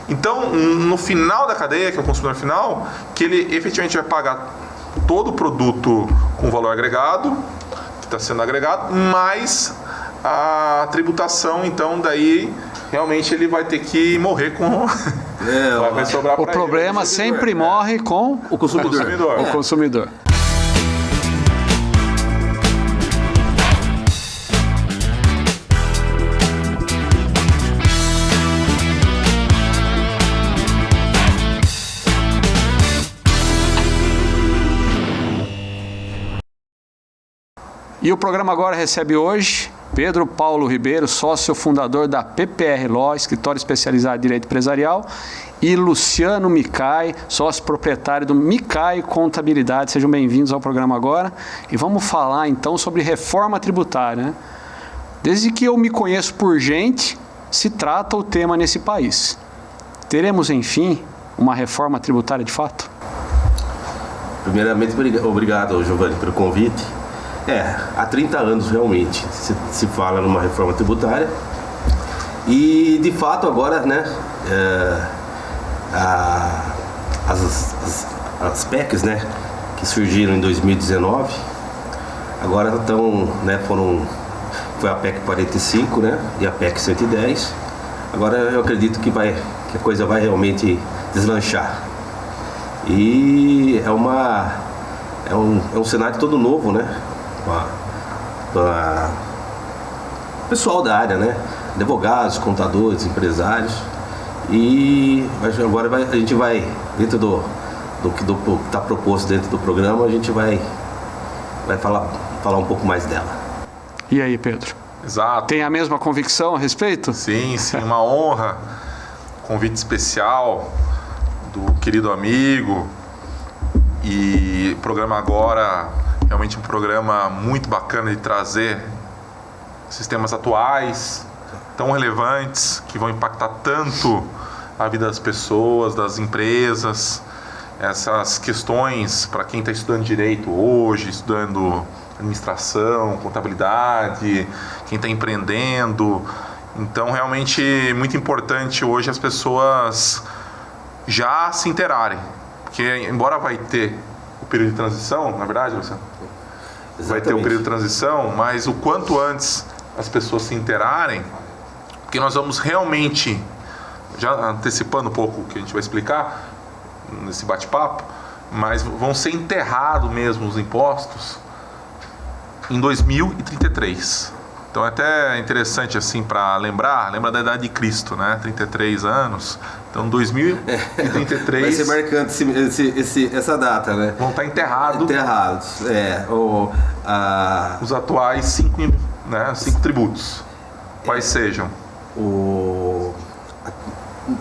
Então, no final da cadeia, que é o consumidor final, que ele efetivamente vai pagar todo o produto com valor agregado, que está sendo agregado, mais a tributação, então daí realmente ele vai ter que morrer com... vai sobrar o problema ele, sempre morre com o consumidor. O consumidor. E o programa agora recebe hoje Pedro Paulo Ribeiro, sócio fundador da PPR Law, escritório especializado em direito empresarial, e Luciano Micai, sócio proprietário do Micai Contabilidade. Sejam bem-vindos ao programa agora. E vamos falar então sobre reforma tributária, né? Desde que eu me conheço por gente, se trata o tema nesse país. Teremos, enfim, uma reforma tributária de fato? Primeiramente, obrigado, Giovanni, pelo convite. Há 30 anos realmente se fala numa reforma tributária e de fato agora, né, as PECs, né, que surgiram em 2019, agora estão, né, foi a PEC 45, né, e a PEC 110. Agora eu acredito que a coisa vai realmente deslanchar. E é um cenário todo novo, né? Para pessoal da área, né? Advogados, contadores, empresários. E agora a gente vai, dentro do que está proposto dentro do programa, a gente vai falar um pouco mais dela. E aí, Pedro? Exato. Tem a mesma convicção a respeito? Sim, uma honra. Convite especial do querido amigo. E o programa agora... realmente um programa muito bacana de trazer sistemas atuais, tão relevantes, que vão impactar tanto a vida das pessoas, das empresas, essas questões para quem está estudando direito hoje, estudando administração, contabilidade, quem está empreendendo. Então, realmente, muito importante hoje as pessoas já se inteirarem, porque embora vai ter o período de transição, na verdade, Luciano? Vai ter o período de transição, mas o quanto antes as pessoas se inteirarem, porque nós vamos realmente, já antecipando um pouco o que a gente vai explicar nesse bate-papo, mas vão ser enterrados mesmo os impostos em 2033. Então é até interessante assim para lembra da idade de Cristo, né? 33 anos. Então 2033 vai ser marcante essa data, né? Vão estar enterrados. Os atuais 5 tributos. Quais sejam?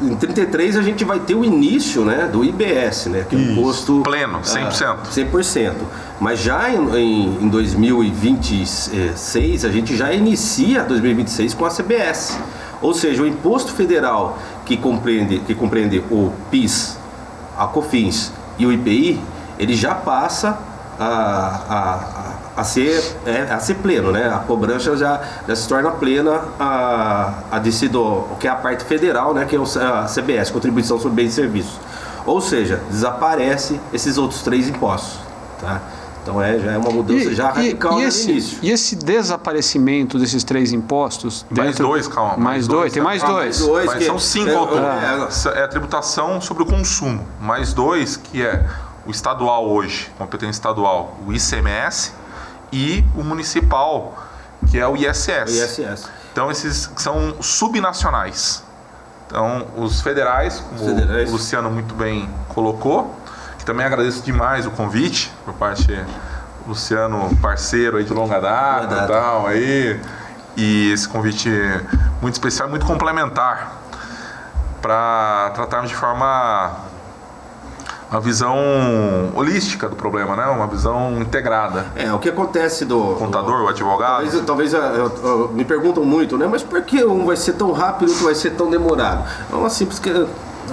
Em 33 a gente vai ter o início, né, do IBS, né, que é um imposto pleno, 100%. 100%. Mas já em 2026 a gente já inicia 2026 com a CBS. Ou seja, o imposto federal que compreende o PIS, a COFINS e o IPI, ele já passa a ser pleno, né? A cobrança já se torna plena que é a parte federal, né? Que é a CBS, Contribuição sobre Bens e Serviços. Ou seja, desaparece esses outros 3 impostos, tá? Então já é uma mudança radical no início. E esse desaparecimento desses 3 impostos... Mais 2, calma. Mais 2, tem mais 2. Mas são 5 ao todo. É a tributação sobre o consumo. Mais 2, que é o estadual hoje, competência estadual, o ICMS, e o municipal, que é o ISS. Então esses são subnacionais. Então os federais, como o Luciano muito bem colocou, que também agradeço demais o convite por parte do Luciano, parceiro aí de longa data e tal, aí, e esse convite muito especial, muito complementar para tratarmos de forma uma visão holística do problema, né? Uma visão integrada. O que acontece do contador, o advogado. Talvez me perguntam muito, né? Mas por que um vai ser tão rápido e outro vai ser tão demorado? É uma simples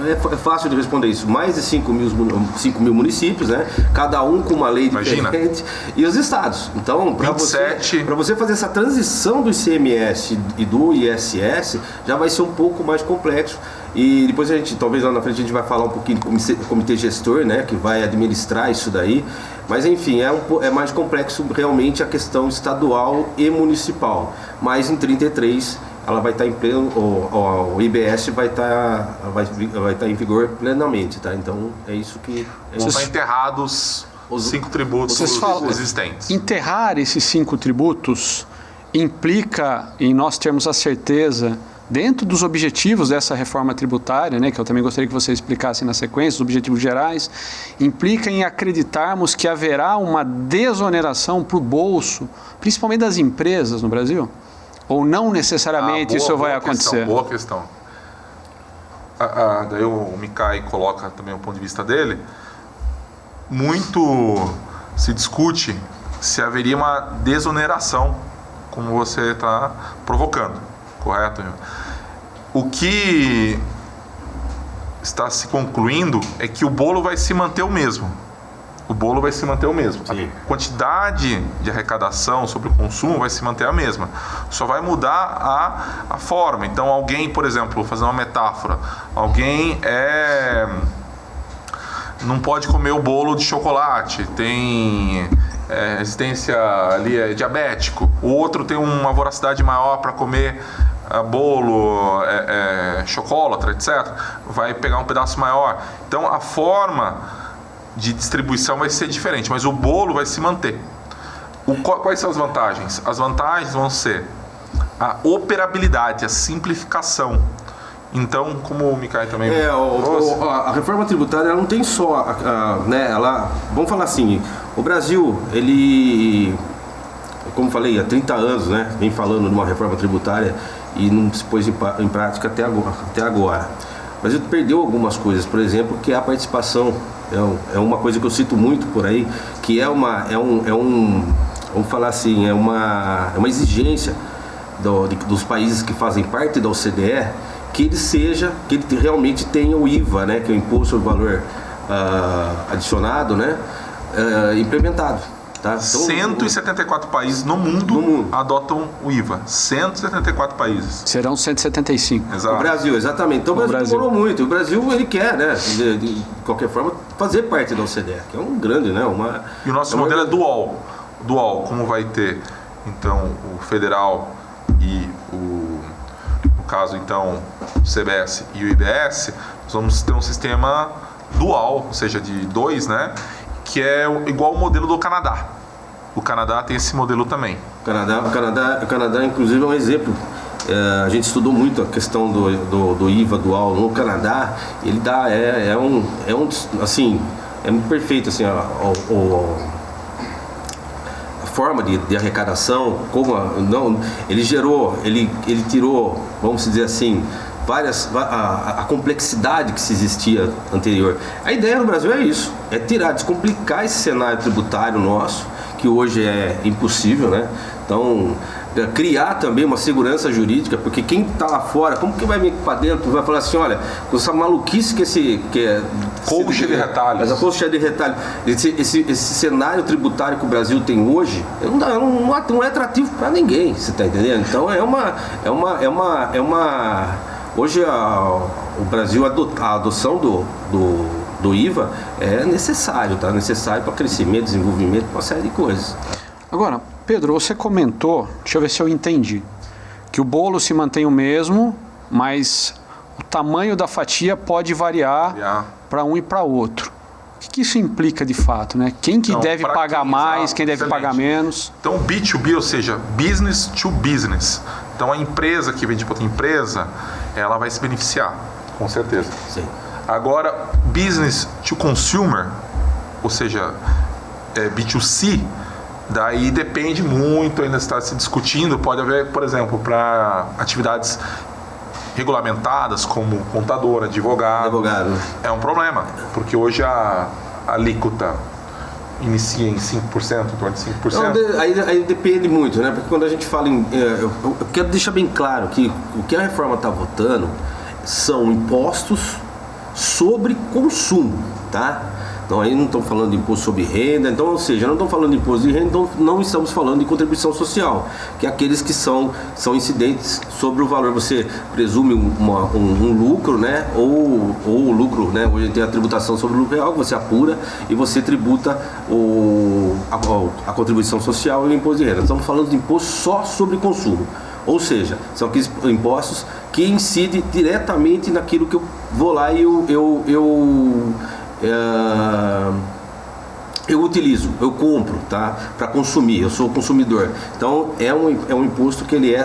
é fácil de responder isso. Mais de 5 mil municípios, né? Cada um com uma lei diferente. E os estados. Então, para você fazer essa transição do ICMS e do ISS, já vai ser um pouco mais complexo. E depois talvez lá na frente a gente vai falar um pouquinho do comitê gestor, né, que vai administrar isso daí. Mas enfim, é mais complexo realmente a questão estadual e municipal. Mas em 33 ela vai estar em pleno, o IBS vai estar em vigor plenamente, tá? Então é isso que... Vão estar enterrados os 5 tributos existentes. Enterrar esses 5 tributos implica em nós termos a certeza, dentro dos objetivos dessa reforma tributária, né, que eu também gostaria que você explicasse na sequência, os objetivos gerais, implica em acreditarmos que haverá uma desoneração para o bolso, principalmente das empresas no Brasil? Ou não necessariamente isso vai acontecer? Boa questão. Daí o Micay coloca também o ponto de vista dele. Muito se discute se haveria uma desoneração, como você está provocando, correto? O que está se concluindo é que o bolo vai se manter o mesmo. O bolo vai se manter o mesmo. Sim. A quantidade de arrecadação sobre o consumo vai se manter a mesma. Só vai mudar a forma. Então alguém, por exemplo, vou fazer uma metáfora. Alguém não pode comer o bolo de chocolate. Tem resistência ali, é diabético. O outro tem uma voracidade maior para comer bolo, chocolate, etc. Vai pegar um pedaço maior. Então a forma de distribuição vai ser diferente, mas o bolo vai se manter. Quais são as vantagens? As vantagens vão ser a operabilidade, a simplificação. Então, como o Micay também a reforma tributária ela não tem só, né, vamos falar assim, o Brasil, ele, como falei, há 30 anos, né, vem falando de uma reforma tributária e não se pôs em prática até agora. Mas ele perdeu algumas coisas, por exemplo, que é a participação. É uma coisa que eu cito muito por aí, que vamos falar assim, é uma exigência dos países que fazem parte da OCDE, que ele realmente tenha o IVA, né, que é o Imposto sobre Valor Adicionado, né, implementado. Tá? Então, 174 países no mundo adotam o IVA. 174 países. Serão 175. Exato. O Brasil, exatamente. Então o Brasil demorou muito. O Brasil, ele quer, né, de qualquer forma, fazer parte da OCDE, que é um grande, né? E o nosso modelo é dual. Dual, como vai ter, então, o federal e no caso, então, o CBS e o IBS, nós vamos ter um sistema dual, ou seja, de 2, né? Que é igual ao modelo do Canadá. O Canadá tem esse modelo também. O Canadá, inclusive, é um exemplo. A gente estudou muito a questão do IVA dual no Canadá. Ele dá, assim, é muito perfeito, assim, a forma de arrecadação, ele tirou, vamos dizer assim, a complexidade que se existia anterior. A ideia no Brasil é isso, é descomplicar esse cenário tributário nosso, que hoje é impossível, né? Então, criar também uma segurança jurídica, porque quem está lá fora, como que vai vir para dentro, vai falar assim, olha, com essa maluquice que é colcha de retalhos. Essa colcha de retalhos, esse cenário tributário que o Brasil tem hoje, não é atrativo para ninguém, você está entendendo? Então hoje o Brasil, a adoção do IVA é necessário, tá? Necessário para crescimento, desenvolvimento, uma série de coisas. Agora, Pedro, você comentou, deixa eu ver se eu entendi, que o bolo se mantém o mesmo, mas o tamanho da fatia pode variar para um e para outro. O que isso implica de fato, né? Quem que deve pagar mais, quem deve pagar menos? Então, B2B, ou seja, business to business. Então, a empresa que vende para outra empresa, ela vai se beneficiar, com certeza. Sim. Agora, business to consumer, ou seja, B2C, daí depende muito, ainda está se discutindo. Pode haver, por exemplo, para atividades regulamentadas como contador, advogado. É um problema, porque hoje a alíquota inicia em 5%, em torno de 5%. Aí depende muito, né? Porque quando a gente fala em... eu quero deixar bem claro que o que a reforma está votando são impostos sobre consumo, tá? Então aí não estamos falando de imposto sobre renda, então, ou seja, não estamos falando de imposto de renda, então não estamos falando de contribuição social, que é aqueles que são incidentes sobre o valor. Você presume um lucro, né? Ou o lucro, né? Hoje tem a tributação sobre o lucro real, que você apura e você tributa a contribuição social e o imposto de renda. Estamos falando de imposto só sobre consumo. Ou seja, são aqueles impostos que incidem diretamente naquilo que eu vou lá e eu utilizo, eu compro, tá? Para consumir, eu sou consumidor. Então é um imposto que ele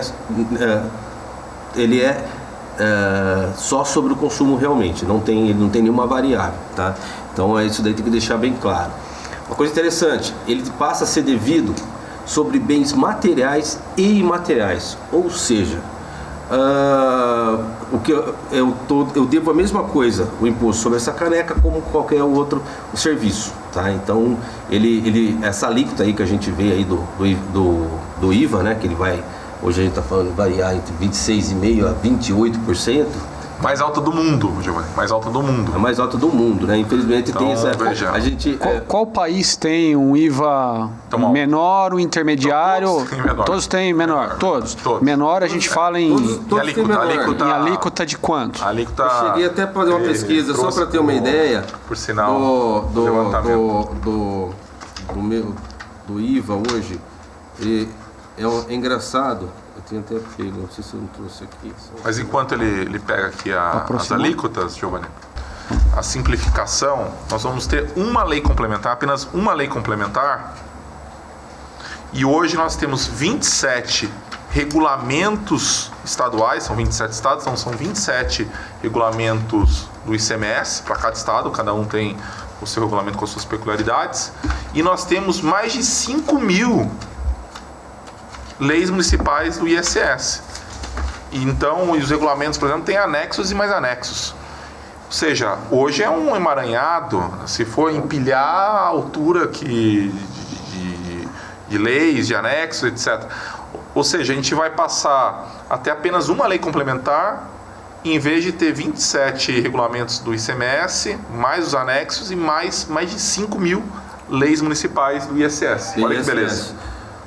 é só sobre o consumo realmente, ele não tem nenhuma variável, tá? Então isso daí tem que deixar bem claro. Uma coisa interessante, ele passa a ser devido sobre bens materiais e imateriais, ou seja, o que eu devo a mesma coisa, o imposto sobre essa caneca, como qualquer outro serviço, tá? Então essa alíquota aí que a gente vê aí do IVA, né, que ele vai, hoje a gente está falando variar entre 26,5% a 28%. Mais alta do mundo, Giovanni, mais alta do mundo. É mais alta do mundo, né? Infelizmente então, tem essa. A gente, qual país tem um IVA menor, o intermediário? Todos têm menor. Todos. Menor a gente fala em. Todos têm menor. Em alíquota de quanto? Alíquota. Eu cheguei até a fazer uma pesquisa só para ter uma ideia. Por sinal, do IVA hoje. É engraçado. Eu tenho até pego, não sei se eu não trouxe aqui. Mas enquanto ele pega aqui as alíquotas, Giovanni, a simplificação, nós vamos ter uma lei complementar, apenas uma lei complementar, e hoje nós temos 27 regulamentos estaduais, são 27 estados, então são 27 regulamentos do ICMS para cada estado, cada um tem o seu regulamento com as suas peculiaridades, e nós temos mais de 5.000 leis municipais do ISS. Então, os regulamentos, por exemplo, têm anexos e mais anexos. Ou seja, hoje é um emaranhado, se for empilhar a altura de leis, de anexos, etc. Ou seja, a gente vai passar até apenas uma lei complementar, em vez de ter 27 regulamentos do ICMS, mais os anexos e mais de 5.000 leis municipais do ISS. Olha que beleza.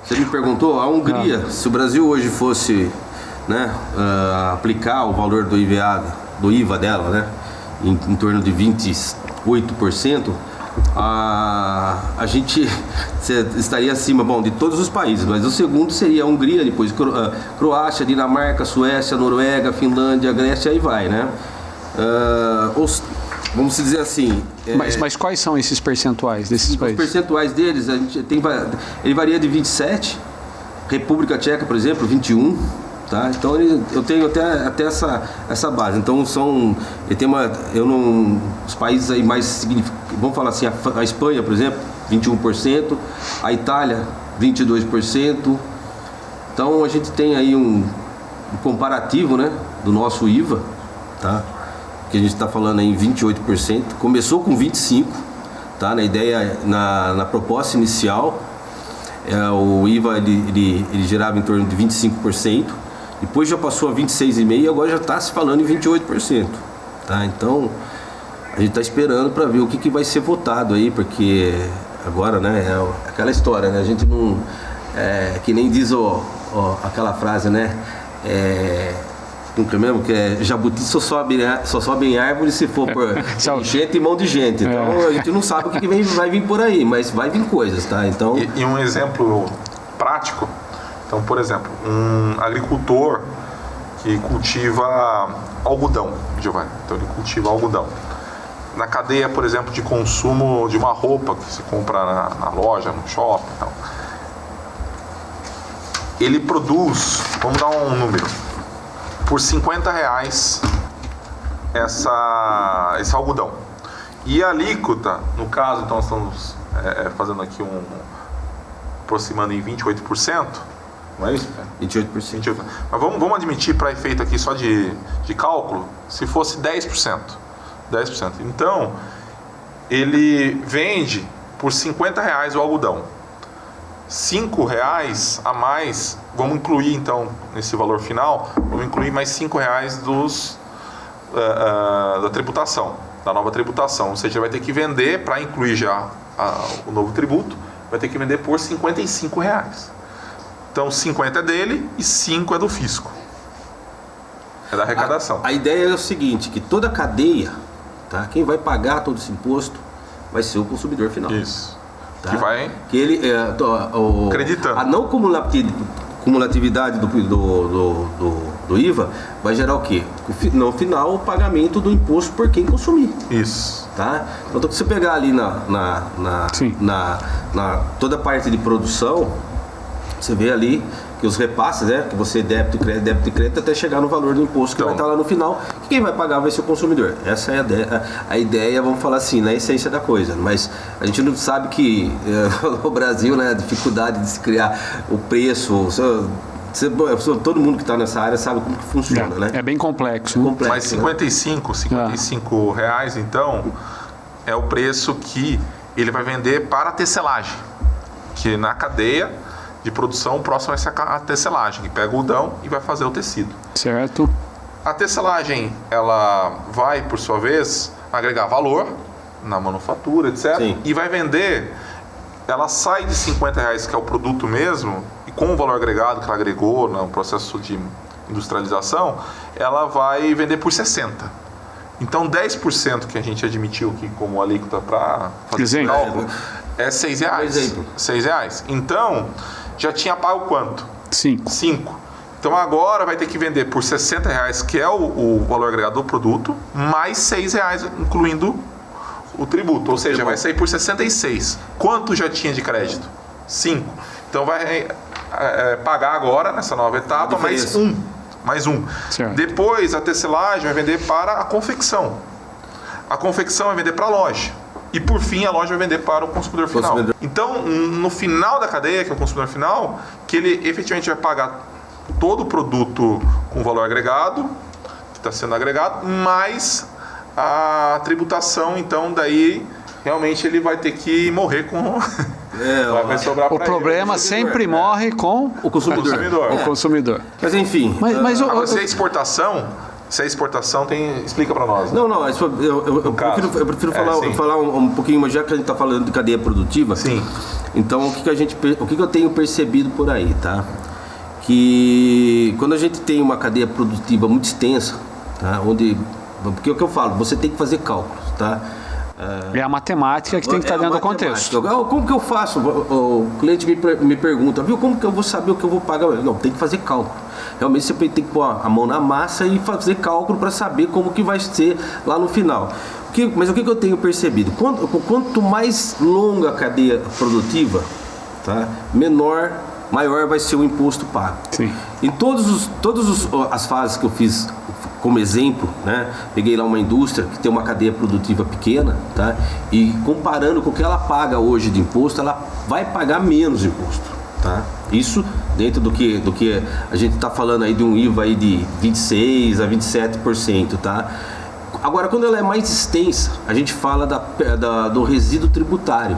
Você me perguntou, a Hungria, se o Brasil hoje fosse, né, aplicar o valor do IVA dela, né, em torno de 28%, a gente estaria acima, de todos os países, mas o segundo seria a Hungria, depois Croácia, Dinamarca, Suécia, Noruega, Finlândia, Grécia, aí vai, né? Vamos dizer assim. Mas quais são esses percentuais desses países? Os percentuais deles, a gente ele varia de 27, República Tcheca, por exemplo, 21, tá? Então eu tenho até essa base. Então os países aí mais significativos, vamos falar assim, a Espanha, por exemplo, 21%, a Itália, 22%. Então a gente tem aí um comparativo, né, do nosso IVA, tá? Que a gente está falando aí em 28%, começou com 25%, tá? Na ideia, na proposta inicial, o IVA ele gerava em torno de 25%, depois já passou a 26,5% e agora já está se falando em 28%, tá? Então a gente está esperando para ver o que vai ser votado aí, porque agora, né, é aquela história, né? A gente não, que nem diz aquela frase, né? Nunca mesmo, que é jabuti só sobe em árvore se for por enchente e mão de gente. Então a gente não sabe o que vai vir por aí, mas vai vir coisas, tá? Então... E um exemplo prático, então, por exemplo, um agricultor que cultiva algodão, Giovanni, então ele cultiva algodão. Na cadeia, por exemplo, de consumo de uma roupa que se compra na loja, no shopping e tal, ele produz, vamos dar um número, por R$50 esse algodão. E a alíquota, no caso, então estamos fazendo aqui aproximando em 28%, não é isso? 28%. Mas vamos admitir, para efeito aqui só de cálculo, se fosse 10%. 10%. Então, ele vende por R$50 o algodão. R$5 a mais, vamos incluir então nesse valor final, vamos incluir mais R$5 da tributação, da nova tributação. Ou seja, vai ter que vender, para incluir já o novo tributo, vai ter que vender por R$55. Então 50 é dele e 5 é do fisco. É da arrecadação. A ideia é o seguinte, que toda a cadeia, tá? Quem vai pagar todo esse imposto vai ser o consumidor final. Isso. Tá? Que vai que ele, acreditando. A não cumulatividade do IVA vai gerar o quê? No final, o pagamento do imposto por quem consumir. Isso. Tá? Então, se você pegar ali toda a parte de produção, você vê ali que os repasses, né? Que você débito e crédito até chegar no valor do imposto que vai estar lá no final. Quem vai pagar vai ser o consumidor. Essa é a ideia, vamos falar assim, na essência da coisa. Mas a gente não sabe que no Brasil, né, a dificuldade de se criar o preço. Todo mundo que está nessa área sabe como que funciona, né? É bem complexo. Mas 55 reais, então, é o preço que ele vai vender para a tecelagem. Que na cadeia de produção, o próximo vai ser a tecelagem, que pega o algodão e vai fazer o tecido. Certo. A tecelagem, ela vai, por sua vez, agregar valor na manufatura, etc. Sim. E vai vender, ela sai de 50 reais, que é o produto mesmo, e com o valor agregado que ela agregou no processo de industrialização, ela vai vender por 60. Então 10% que a gente admitiu aqui como alíquota para fazer esse cálculo é R$6. R$6. Então, já tinha pago quanto? 5. Então agora vai ter que vender por R$60, que é o valor agregado do produto, mais R$6, incluindo o tributo. Ou seja, vai sair por 66. Quanto já tinha de crédito? 5. Então vai pagar agora, nessa nova etapa, mais um. Certo. Depois a tecelagem vai vender para a confecção. A confecção vai vender para a loja. E por fim a loja vai vender para o consumidor final. Então, no final da cadeia, que é o consumidor final, que ele efetivamente vai pagar todo o produto com valor agregado, que está sendo agregado, mais a tributação, então daí realmente ele vai ter que morrer com... vai sobrar o problema sempre morre com o consumidor. O consumidor. Mas enfim... Se é exportação, explica para nós. Né? Não, eu prefiro falar um pouquinho, mas já que a gente está falando de cadeia produtiva, sim. Então o que eu tenho percebido por aí, tá? Que quando a gente tem uma cadeia produtiva muito extensa, tá? Porque é o que eu falo, você tem que fazer cálculos, tá? É a matemática que tem que estar dentro do contexto. Como que eu faço? O cliente me pergunta, viu, como que eu vou saber o que eu vou pagar? Não, tem que fazer cálculo. Realmente você tem que pôr a mão na massa e fazer cálculo para saber como que vai ser lá no final. Mas o que eu tenho percebido? Quanto mais longa a cadeia produtiva, tá? Maior vai ser o imposto pago. Sim. Em todas as fases que eu fiz como exemplo, né? Peguei lá uma indústria que tem uma cadeia produtiva pequena, tá? E comparando com o que ela paga hoje de imposto, ela vai pagar menos imposto, tá? Isso dentro do que a gente está falando aí de um IVA aí de 26% a 27%, tá? Agora, quando ela é mais extensa, a gente fala do resíduo tributário.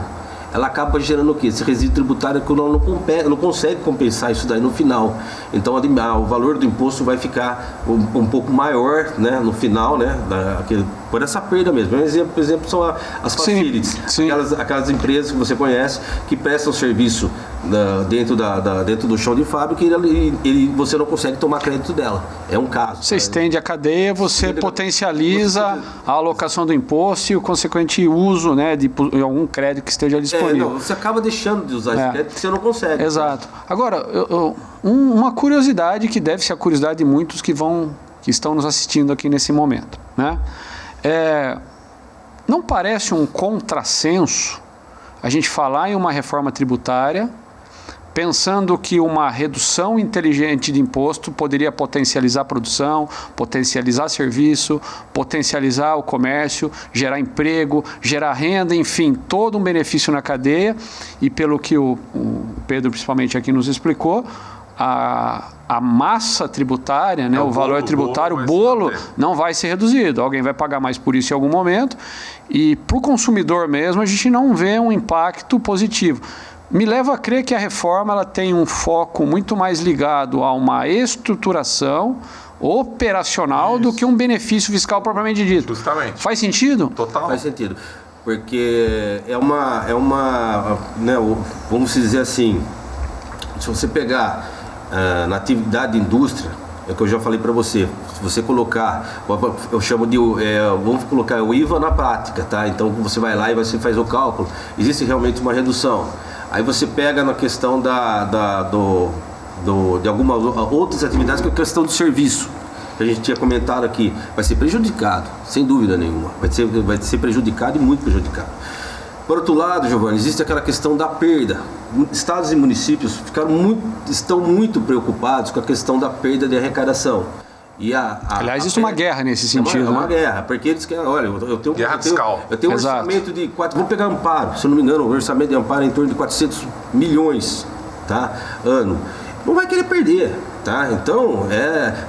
Ela acaba gerando o quê? Esse resíduo tributário que não consegue compensar isso daí no final. Então o valor do imposto vai ficar um pouco maior, né, no final, né, por essa perda mesmo. Um exemplo são as facilities, aquelas empresas que você conhece que prestam serviço dentro do chão de fábrica e você não consegue tomar crédito dela. É um caso. Você estende a cadeia, você potencializa a alocação do imposto e o consequente uso, né, de algum crédito que esteja disponível. Você acaba deixando de usar esse crédito porque você não consegue. Exato. Agora, uma curiosidade que deve ser a curiosidade de muitos que estão nos assistindo aqui nesse momento, né? Não parece um contrassenso a gente falar em uma reforma tributária pensando que uma redução inteligente de imposto poderia potencializar a produção, potencializar serviço, potencializar o comércio, gerar emprego, gerar renda, enfim, todo um benefício na cadeia. E pelo que o Pedro principalmente aqui nos explicou, a massa tributária, né, o valor tributário, o bolo não vai ser reduzido. Alguém vai pagar mais por isso em algum momento. E para o consumidor mesmo, a gente não vê um impacto positivo. me leva a crer que a reforma ela tem um foco muito mais ligado a uma estruturação operacional do que um benefício fiscal propriamente dito. Justamente. Faz sentido? Total. Faz sentido. Porque né, vamos dizer assim, se você pegar na atividade de indústria, é o que eu já falei para você, se você colocar, eu chamo de, vamos colocar o IVA na prática, tá? Então você vai lá e você faz o cálculo, existe realmente uma redução. Aí você pega na questão de algumas outras atividades, que é a questão do serviço, que a gente tinha comentado aqui, vai ser prejudicado, sem dúvida nenhuma, vai ser prejudicado e muito prejudicado. Por outro lado, Giovanni, existe aquela questão da perda. Estados e municípios estão muito preocupados com a questão da perda de arrecadação. Aliás, existe uma guerra nesse sentido, né? É uma guerra, porque eles querem, olha, eu tenho um orçamento de vamos pegar Amparo, se eu não me engano, o orçamento de Amparo é em torno de 400 milhões, tá? Ano. Não vai querer perder, tá? Então,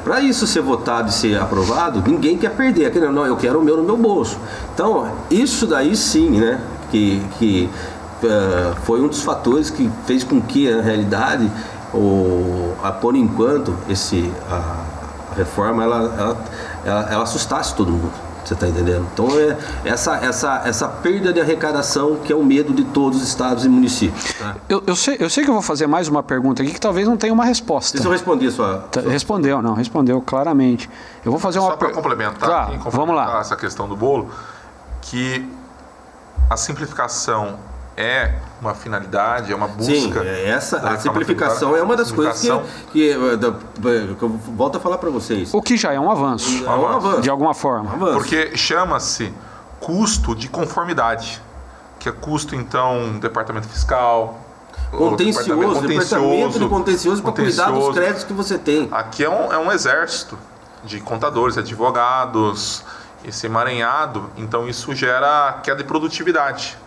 para isso ser votado e ser aprovado, ninguém quer perder. Não, eu quero o meu no meu bolso. Então, isso daí sim, né? Que foi um dos fatores que fez com que, na realidade, por enquanto, a reforma ela assustasse todo mundo. Você está entendendo? Então essa perda de arrecadação que é o medo de todos os estados e municípios. Tá? Eu sei que eu vou fazer mais uma pergunta aqui que talvez não tenha uma resposta. Se eu responder a sua... Respondeu claramente. Eu vou fazer só para complementar, vamos lá. Essa questão do bolo, que a simplificação é uma finalidade, é uma busca. Sim, a simplificação é uma das coisas que eu volto a falar para vocês. O que já é um avanço. É um avanço. De alguma forma. Porque chama-se custo de conformidade, que é custo, então, departamento fiscal... Departamento de contencioso para cuidar dos créditos que você tem. Aqui é um exército de contadores, advogados, esse emaranhado, então isso gera queda de produtividade.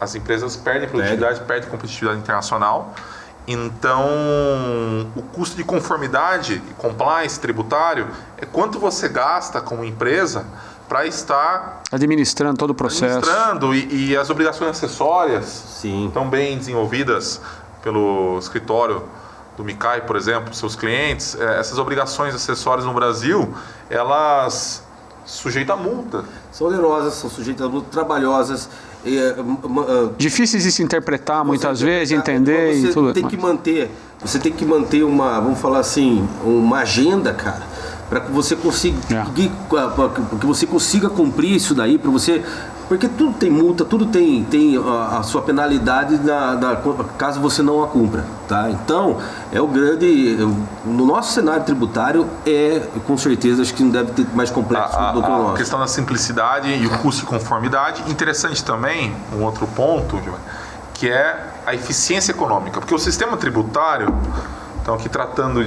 As empresas perdem produtividade, perdem competitividade internacional. Então, o custo de conformidade e compliance tributário é quanto você gasta como empresa para estar administrando todo o processo. E as obrigações acessórias Sim. tão bem desenvolvidas pelo escritório do MICAI, por exemplo, seus clientes. Essas obrigações acessórias no Brasil, elas sujeitam a multa. São onerosas, são sujeitas a multa, trabalhosas. Difíceis de se interpretar muitas vezes, entender e tudo. Você tem que manter uma, vamos falar assim, uma agenda, cara, para que você consiga cumprir isso daí, para você, porque tudo tem multa, tudo tem a sua penalidade caso você não a cumpra, tá? Então no nosso cenário tributário com certeza acho que não deve ter mais complexo do que o nosso. A questão da simplicidade e o custo de conformidade. Interessante também um outro ponto, que é a eficiência econômica, porque o sistema tributário, então aqui tratando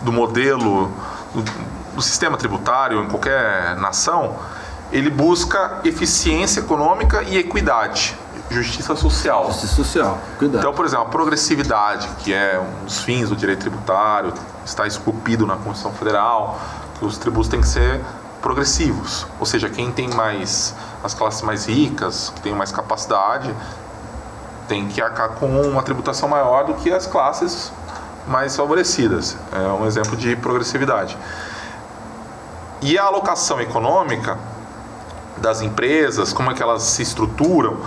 do modelo do sistema tributário em qualquer nação, ele busca eficiência econômica e equidade, justiça social. Justiça social, cuidado. Então, por exemplo, a progressividade, que é um dos fins do direito tributário, está esculpido na Constituição Federal, que os tributos têm que ser progressivos. Ou seja, quem tem as classes mais ricas, que tem mais capacidade, tem que arcar com uma tributação maior do que as classes mais favorecidas. É um exemplo de progressividade. E a alocação econômica das empresas, como é que elas se estruturam.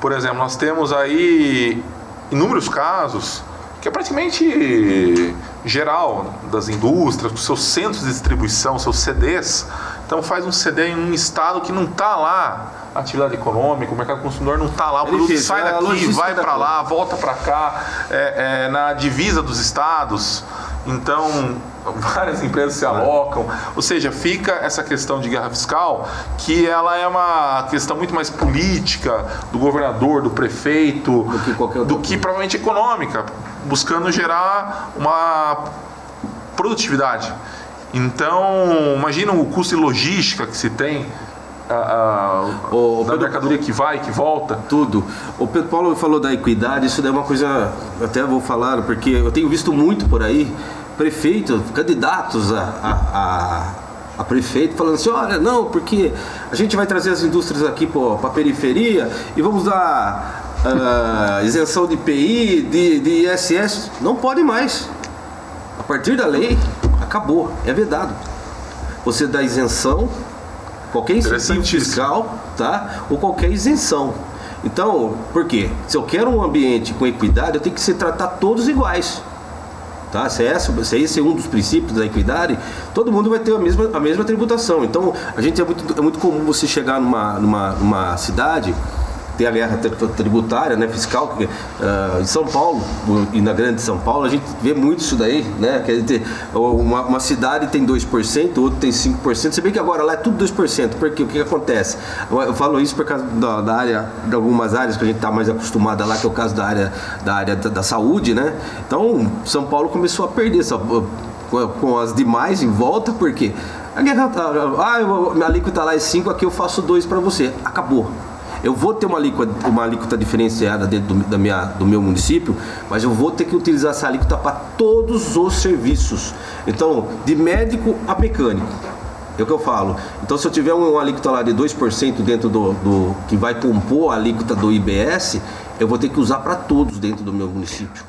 Por exemplo, nós temos aí inúmeros casos que é praticamente geral das indústrias, os seus centros de distribuição, seus CDs. Então faz um CD em um estado que não está lá a atividade econômica, o mercado consumidor não está lá, o produto sai daqui, vai para lá, volta para cá, na divisa dos estados. Então várias empresas se alocam, ou seja, fica essa questão de guerra fiscal, que ela é uma questão muito mais política do governador, do prefeito, do que provavelmente econômica, buscando gerar uma produtividade. Então, imagina o custo de logística que se tem, da mercadoria que vai e que volta. Tudo. O Pedro Paulo falou da equidade, isso daí é uma coisa, até vou falar, porque eu tenho visto muito por aí, prefeitos, candidatos a prefeito, falando assim, olha, não, porque a gente vai trazer as indústrias aqui para a periferia e vamos dar isenção de IPI, de ISS, não pode mais. A partir da lei, acabou, é vedado. Você dá isenção, qualquer incentivo fiscal, tá? Ou qualquer isenção. Então, por quê? Se eu quero um ambiente com equidade, eu tenho que se tratar todos iguais. Tá? Se esse é um dos princípios da equidade, todo mundo vai ter a mesma tributação. Então, é muito comum você chegar numa cidade, ter a guerra tributária, né, fiscal, porque, em São Paulo e na grande São Paulo a gente vê muito isso daí, né? Quer dizer, uma cidade tem 2%, outra tem 5%, se bem que agora lá é tudo 2%, porque o que acontece? Eu falo isso por causa da área, de algumas áreas que a gente está mais acostumada lá, que é o caso da área da saúde, né? Então, São Paulo começou a perder com as demais em volta, porque a guerra, minha alíquota lá é 5, aqui eu faço 2 para você, acabou. Eu vou ter uma alíquota diferenciada dentro do meu município, mas eu vou ter que utilizar essa alíquota para todos os serviços. Então, de médico a mecânico. É o que eu falo. Então, se eu tiver uma alíquota lá de 2% dentro do que vai compor a alíquota do IBS, eu vou ter que usar para todos dentro do meu município.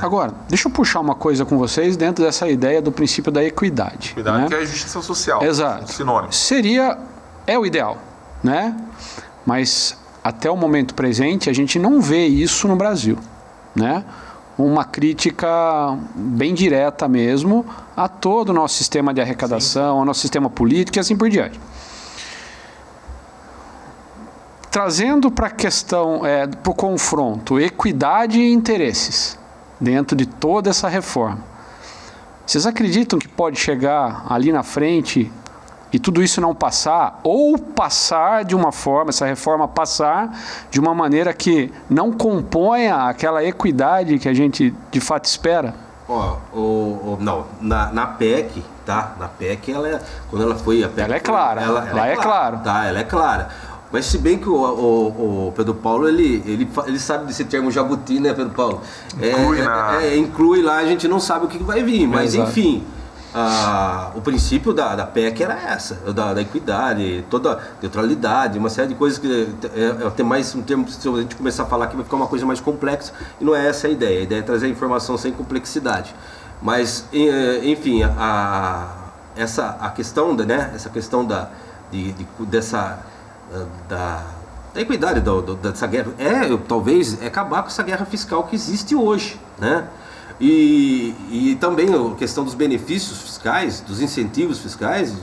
Agora, deixa eu puxar uma coisa com vocês dentro dessa ideia do princípio da equidade. Equidade, né? Que é a justiça social. Exato. Sinônimo. É o ideal, né? Mas até o momento presente a gente não vê isso no Brasil, né? Uma crítica bem direta mesmo a todo o nosso sistema de arrecadação, ao nosso sistema político e assim por diante. Trazendo para a questão, para o confronto, equidade e interesses dentro de toda essa reforma. Vocês acreditam que pode chegar ali na frente e tudo isso não passar, ou passar de uma forma, essa reforma passar de uma maneira que não componha aquela equidade que a gente de fato espera? Não, na PEC, tá? Na PEC, quando ela foi... A PEC ela é clara, ela é clara. Tá, ela é clara. Mas se bem que o Pedro Paulo, ele sabe desse termo jabuti, né, Pedro Paulo? Inclui lá, a gente não sabe o que vai vir, mas exato. Enfim... o princípio da PEC era essa, da equidade, toda a neutralidade, uma série de coisas que tem mais um termo, se a gente começar a falar aqui vai ficar uma coisa mais complexa, e não é essa a ideia é trazer a informação sem complexidade. Mas, enfim, a questão, né, essa questão da equidade dessa guerra, talvez acabar com essa guerra fiscal que existe hoje, né? E também a questão dos benefícios fiscais, dos incentivos fiscais,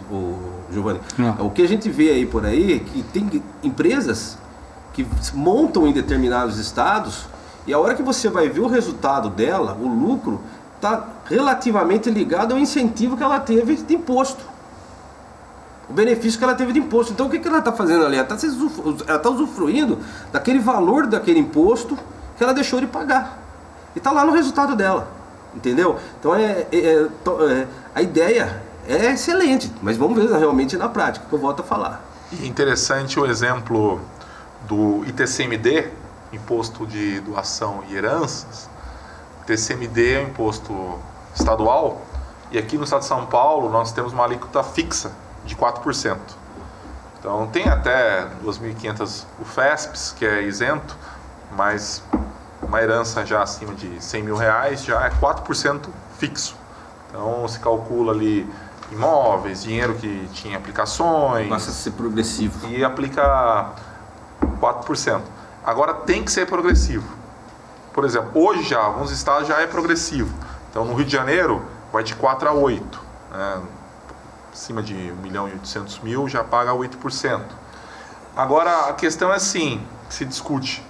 Giovanni. O que a gente vê aí por aí é que tem empresas que montam em determinados estados e a hora que você vai ver o resultado dela, o lucro, está relativamente ligado ao incentivo que ela teve de imposto. O benefício que ela teve de imposto. Então o que ela está fazendo ali? Ela está usufruindo daquele valor daquele imposto que ela deixou de pagar. E está lá no resultado dela, entendeu? Então a ideia é excelente, mas vamos ver realmente na prática, que eu volto a falar. E interessante o exemplo do ITCMD, Imposto de Doação e Heranças. ITCMD é um imposto estadual, e aqui no estado de São Paulo nós temos uma alíquota fixa de 4%. Então tem até 2.500 UFESPs, que é isento, mas uma herança já acima de 100 mil reais já é 4% fixo. Então se calcula ali imóveis, dinheiro que tinha aplicações. Passa a ser progressivo. E aplica 4%. Agora tem que ser progressivo. Por exemplo, hoje já, alguns estados já é progressivo. Então no Rio de Janeiro vai de 4 a 8. Né? Acima de 1.800.000 já paga 8%. Agora a questão é assim, se discute.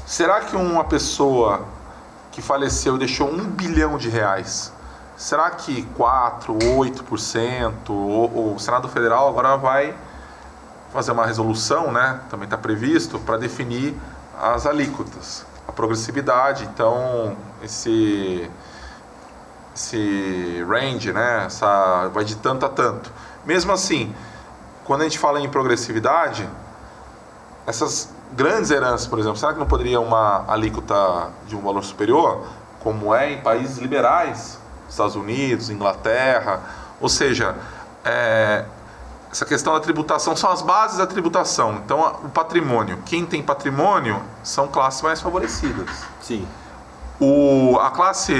Será que uma pessoa que faleceu e deixou R$1 bilhão, será que 4%, 8%, ou o Senado Federal agora vai fazer uma resolução, né? Também está previsto, para definir as alíquotas, a progressividade. Então, esse range, né? Vai de tanto a tanto. Mesmo assim, quando a gente fala em progressividade, essas grandes heranças, por exemplo, será que não poderia uma alíquota de um valor superior, como é em países liberais, Estados Unidos, Inglaterra? Ou seja, essa questão da tributação são as bases da tributação. Então, o patrimônio. Quem tem patrimônio são classes mais favorecidas. Sim. A classe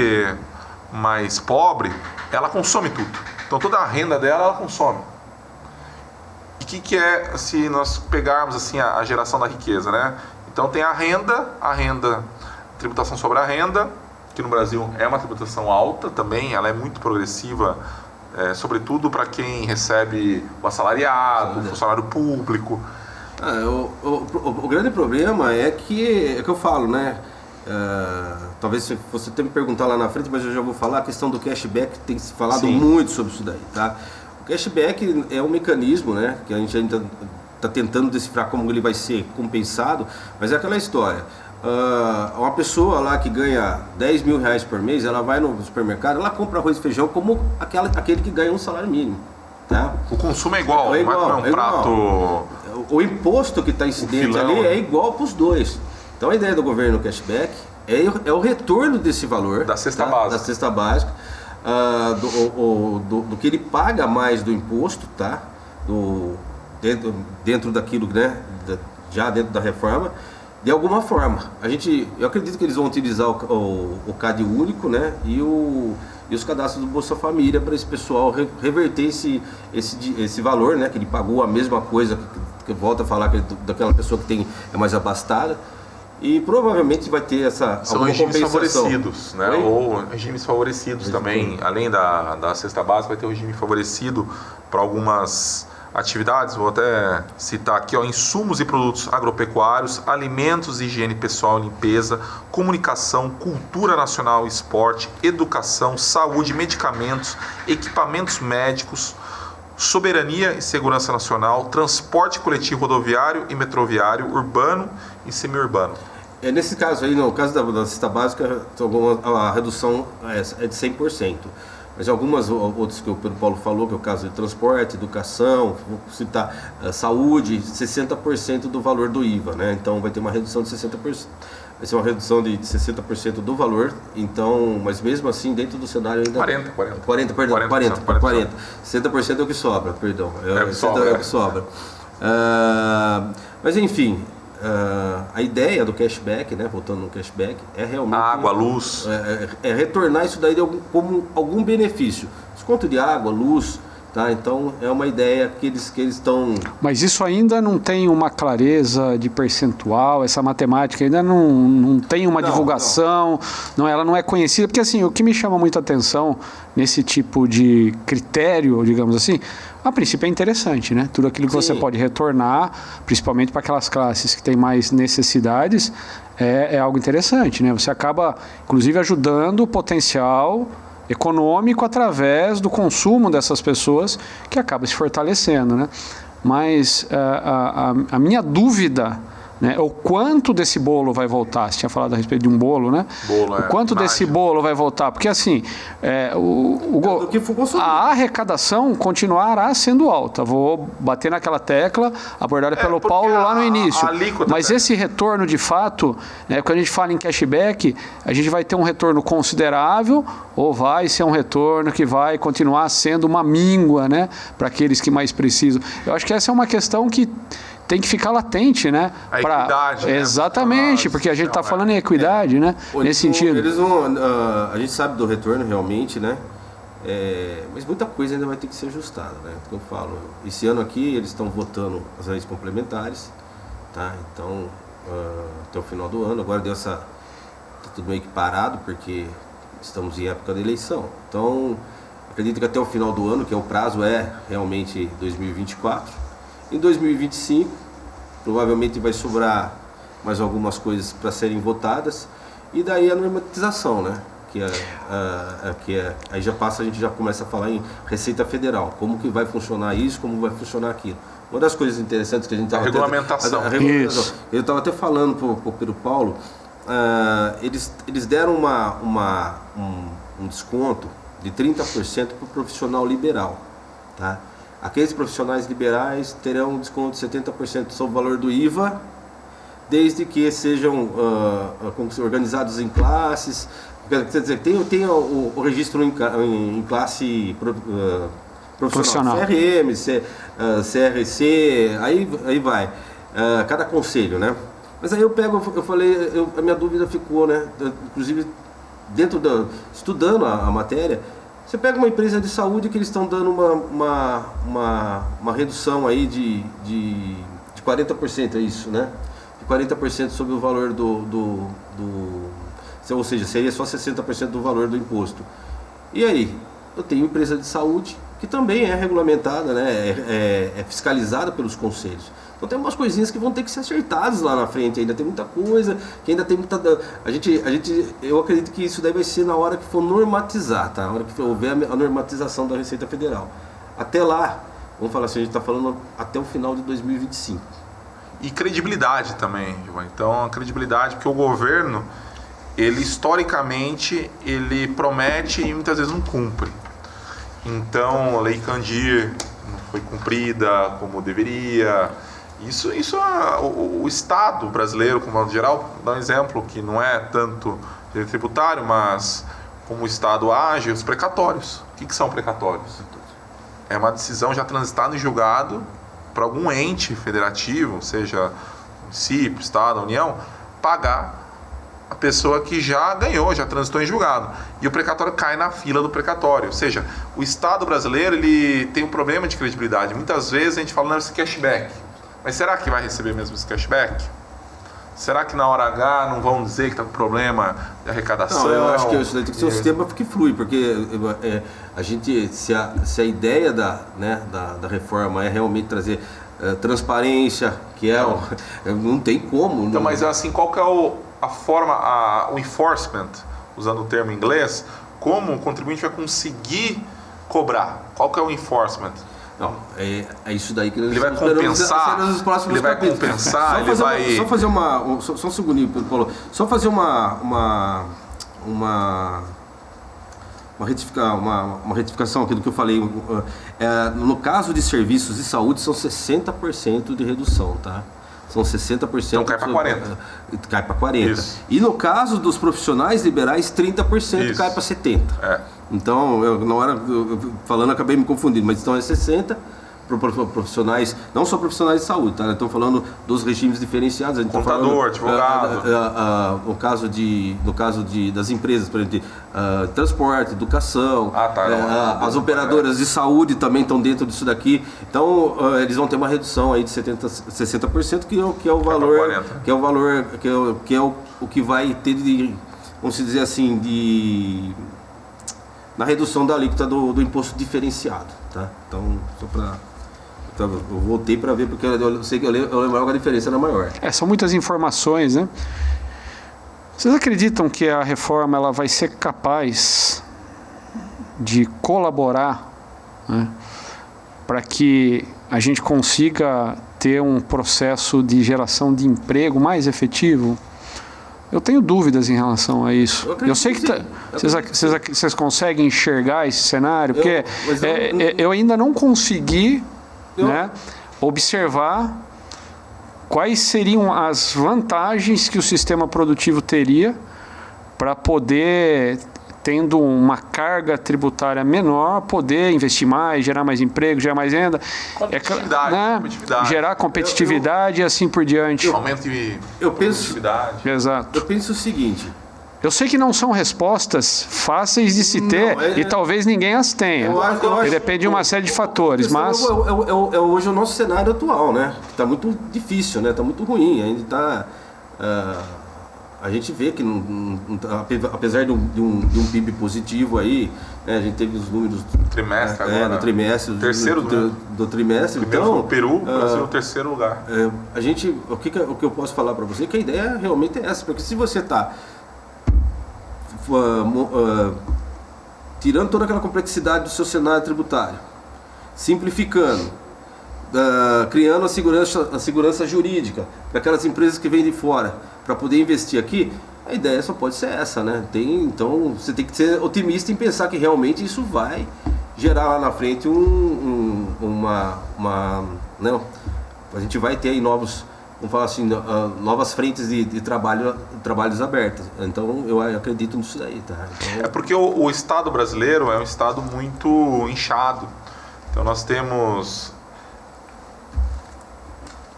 mais pobre, ela consome tudo. Então, toda a renda dela, ela consome. E o que é, se nós pegarmos assim, a geração da riqueza, né? Então, tem a renda, tributação sobre a renda, que no Brasil é uma tributação alta também, ela é muito progressiva, sobretudo para quem recebe o assalariado, o funcionário público. O grande problema é que eu falo, né? Talvez você tenha me perguntar lá na frente, mas eu já vou falar. A questão do cashback tem se falado muito sobre isso daí, tá? O cashback é um mecanismo, né, que a gente ainda está tentando decifrar como ele vai ser compensado, mas é aquela história. Uma pessoa lá que ganha 10 mil reais por mês, ela vai no supermercado, ela compra arroz e feijão como aquele que ganha um salário mínimo, tá? O consumo é igual, não é um prato... O imposto que está incidente ali é igual para os dois. Então a ideia do governo cashback é o retorno desse valor da cesta básica, da cesta básica, do que ele paga mais do imposto, tá? Dentro daquilo, né? Já dentro da reforma, de alguma forma. Eu acredito que eles vão utilizar o CAD único, né? E os cadastros do Bolsa Família para esse pessoal reverter esse valor, né? Que ele pagou a mesma coisa, que eu volto a falar daquela pessoa que é mais abastada. E provavelmente vai ter são regimes favorecidos, né? Ou regimes favorecidos também. Além da cesta básica, vai ter um regime favorecido para algumas atividades. Vou até citar aqui, insumos e produtos agropecuários, alimentos, higiene pessoal, limpeza, comunicação, cultura nacional, esporte, educação, saúde, medicamentos, equipamentos médicos, soberania e segurança nacional, transporte coletivo rodoviário e metroviário, urbano e semiurbano. Nesse caso aí, no caso da cesta básica, a redução é de 100%. Mas algumas outras que o Pedro Paulo falou, que é o caso de transporte, educação, vou citar saúde, 60% do valor do IVA, né? Então vai ter uma redução de 60%. Vai ser uma redução de 60% do valor, então, mas mesmo assim, dentro do cenário ainda... 40%. 60% é o que sobra, perdão. É o que sobra. Mas enfim, a ideia do cashback, né, voltando no cashback, é realmente... Água, luz... É retornar isso daí como algum benefício. Desconto de água, luz... Tá, então é uma ideia que eles estão... Mas isso ainda não tem uma clareza de percentual, essa matemática ainda não tem uma divulgação, não, ela não é conhecida, porque assim, o que me chama muita atenção nesse tipo de critério, digamos assim, a princípio é interessante, né? Tudo aquilo que você pode retornar, principalmente para aquelas classes que têm mais necessidades, é algo interessante, né? Você acaba, inclusive, ajudando o potencial econômico através do consumo dessas pessoas, que acaba se fortalecendo, né? Mas a minha dúvida, né, o quanto desse bolo vai voltar? Você tinha falado a respeito de um bolo, né? O quanto desse bolo vai voltar? Porque assim, a arrecadação continuará sendo alta. Vou bater naquela tecla abordada pelo Paulo lá no início. Mas esse retorno, de fato, né, quando a gente fala em cashback, a gente vai ter um retorno considerável ou vai ser um retorno que vai continuar sendo uma míngua, né, para aqueles que mais precisam? Eu acho que essa é uma questão que tem que ficar latente, né? A equidade, né? Exatamente, porque a gente está falando em equidade, né? Nesse sentido. A gente sabe do retorno realmente, né? Mas muita coisa ainda vai ter que ser ajustada, né? Como eu falo, esse ano aqui eles estão votando as leis complementares, tá? Então, até o final do ano, agora tá tudo meio que parado, porque estamos em época de eleição. Então, acredito que até o final do ano, que é o prazo, é realmente 2024. Em 2025, provavelmente vai sobrar mais algumas coisas para serem votadas, e daí a normatização, né? Aí a gente já começa a falar em Receita Federal, como que vai funcionar isso, como vai funcionar aquilo. Uma das coisas interessantes que a gente estava... regulamentação. Eu estava até falando para o Pedro Paulo, eles deram um desconto de 30% para o profissional liberal, tá? Aqueles profissionais liberais terão um desconto de 70% sobre o valor do IVA, desde que sejam organizados em classes. Quer dizer, tem o registro em classe Profissional. CRM, CRC, aí vai. Cada conselho, né? Mas aí eu falei, a minha dúvida ficou, né? Inclusive, estudando a matéria, você pega uma empresa de saúde que eles estão dando uma redução aí de 40%, é isso, né? De 40% sobre o valor ou seja, seria só 60% do valor do imposto. E aí, eu tenho empresa de saúde que também é regulamentada, né? É fiscalizada pelos conselhos. Então tem umas coisinhas que vão ter que ser acertadas lá na frente, ainda tem muita coisa, que ainda tem muita... Eu acredito que isso daí vai ser na hora que for normatizar, tá? Na hora que houver a normatização da Receita Federal. Até lá, vamos falar assim, a gente está falando até o final de 2025. E credibilidade também, Giovanni. Então, a credibilidade, porque o governo, ele historicamente, ele promete e muitas vezes não cumpre. Então, a Lei Candir não foi cumprida como deveria. Isso o Estado brasileiro, como modo geral, dá um exemplo que não é tanto direito tributário, mas como o Estado age, os precatórios. O que são precatórios? É uma decisão já transitada em julgado para algum ente federativo, seja município, Estado, União, pagar a pessoa que já ganhou, já transitou em julgado. E o precatório cai na fila do precatório. Ou seja, o Estado brasileiro ele tem um problema de credibilidade. Muitas vezes a gente fala, não, esse cashback. Mas será que vai receber mesmo esse cashback? Será que na hora H não vão dizer que está com problema de arrecadação? Não, eu acho que isso daí tem que ser um sistema que flui, porque a gente, se a ideia da reforma é realmente trazer transparência, que não tem como. Então, mas assim, qual que é a forma, o enforcement, usando o termo em inglês, como o contribuinte vai conseguir cobrar? Qual que é o enforcement? Não, é isso daí que ele vai compensar, ele vai compensar, ele vai... Só um segundinho, Paulo. Só fazer uma retificação aqui do que eu falei. No caso de serviços de saúde, são 60% de redução, tá? São 60%. Então cai para 40%. Cai para 40%. Isso. E no caso dos profissionais liberais, 30% Isso. cai para 70%. Então, na hora falando, acabei me confundindo, mas então é 60% para profissionais, não só profissionais de saúde, tá? Estamos falando dos regimes diferenciados. Contador, advogado. No caso das empresas, por exemplo, transporte, educação, as operadoras de saúde também estão dentro disso daqui. Então, eles vão ter uma redução aí de 60%, que é o valor, o que vai ter de, vamos dizer assim, na redução da alíquota do imposto diferenciado, tá? Então, só para... Eu voltei para ver, porque eu sei que eu lembro que a diferença era maior. São muitas informações, né? Vocês acreditam que a reforma ela vai ser capaz de colaborar, né, para que a gente consiga ter um processo de geração de emprego mais efetivo? Eu tenho dúvidas em relação a isso. Eu sei que vocês conseguem enxergar esse cenário, porque eu ainda não consegui observar quais seriam as vantagens que o sistema produtivo teria para poder, tendo uma carga tributária menor, poder investir mais, gerar mais emprego, gerar mais renda, competitividade. Gerar competitividade e assim por diante. Aumento de competitividade. Exato. Eu penso o seguinte... Eu sei que não são respostas fáceis de se ter e talvez ninguém as tenha. Porque depende de uma série de fatores, mas... Hoje o nosso cenário atual, né? Está muito difícil, né? Está muito ruim. Ainda está... a gente vê que, apesar de um PIB positivo aí, né? A gente teve os números... Trimestre agora. No trimestre. Terceiro do trimestre. Primeiro então, foi o Peru, o Brasil no terceiro lugar. O que eu posso falar para você é que a ideia realmente é essa. Porque se você está... tirando toda aquela complexidade do seu cenário tributário, simplificando, criando a segurança jurídica para aquelas empresas que vêm de fora para poder investir aqui, a ideia só pode ser essa, né? Então você tem que ser otimista em pensar que realmente isso vai gerar lá na frente a gente vai ter aí vamos falar assim, novas frentes de trabalhos abertos. Então, eu acredito nisso daí, tá? Então... É porque o Estado brasileiro é um Estado muito inchado. Então nós temos...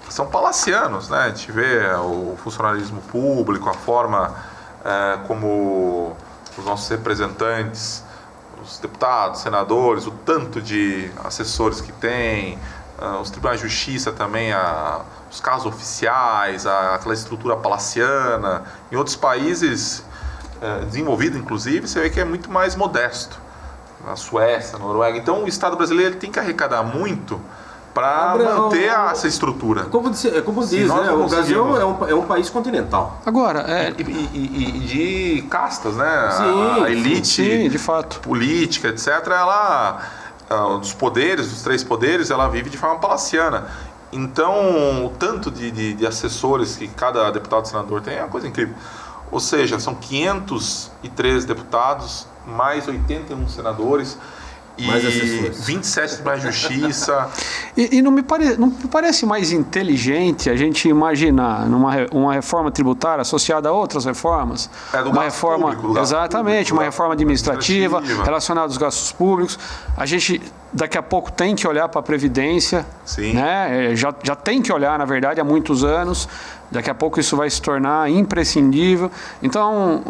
São palacianos, né? A gente vê o funcionalismo público, a forma como os nossos representantes, os deputados, senadores, o tanto de assessores que tem, os tribunais de justiça também, os casos oficiais, aquela estrutura palaciana. Em outros países desenvolvidos, inclusive, você vê que é muito mais modesto. Na Suécia, na Noruega. Então o Estado brasileiro tem que arrecadar muito para manter essa estrutura. Como diz, né? O Brasil é um país continental. Agora, e de castas, né? Sim, a elite, sim, de fato, política, etc., ela, dos poderes, dos 3 poderes, ela vive de forma palaciana. Então, o tanto de assessores que cada deputado e senador tem é uma coisa incrível. Ou seja, são 513 deputados, mais 81 senadores, mais e 27 tribunais de justiça. E não me parece mais inteligente a gente imaginar uma reforma tributária associada a outras reformas? Uma reforma público, exatamente, uma reforma administrativa relacionada aos gastos públicos. A gente daqui a pouco tem que olhar para a Previdência, sim, né? Já tem que olhar, na verdade, há muitos anos. Daqui a pouco isso vai se tornar imprescindível. Então,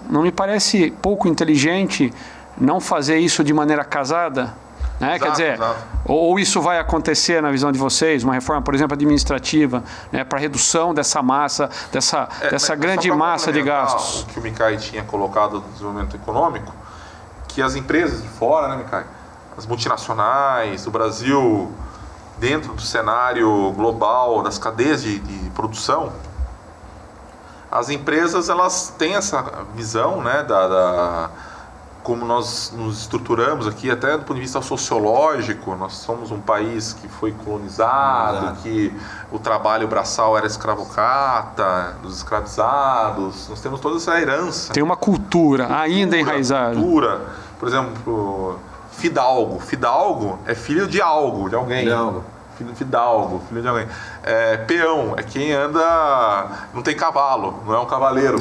não me parece pouco inteligente não fazer isso de maneira casada? Né? Exato, quer dizer, ou isso vai acontecer na visão de vocês, uma reforma, por exemplo, administrativa, né, para redução dessa massa, dessa grande massa de gastos? O que o Micay tinha colocado no desenvolvimento econômico, que as empresas de fora, né, Micay, as multinacionais, o Brasil, dentro do cenário global das cadeias de produção, as empresas elas têm essa visão, né, como nós nos estruturamos aqui, até do ponto de vista sociológico. Nós somos um país que foi colonizado, que o trabalho braçal era escravocrata, dos escravizados. Nós temos toda essa herança. Tem uma cultura ainda enraizada. Por exemplo, fidalgo. Fidalgo é filho de algo, de alguém. Fidalgo, filho de alguém. Peão é quem anda, não tem cavalo, não é um cavaleiro.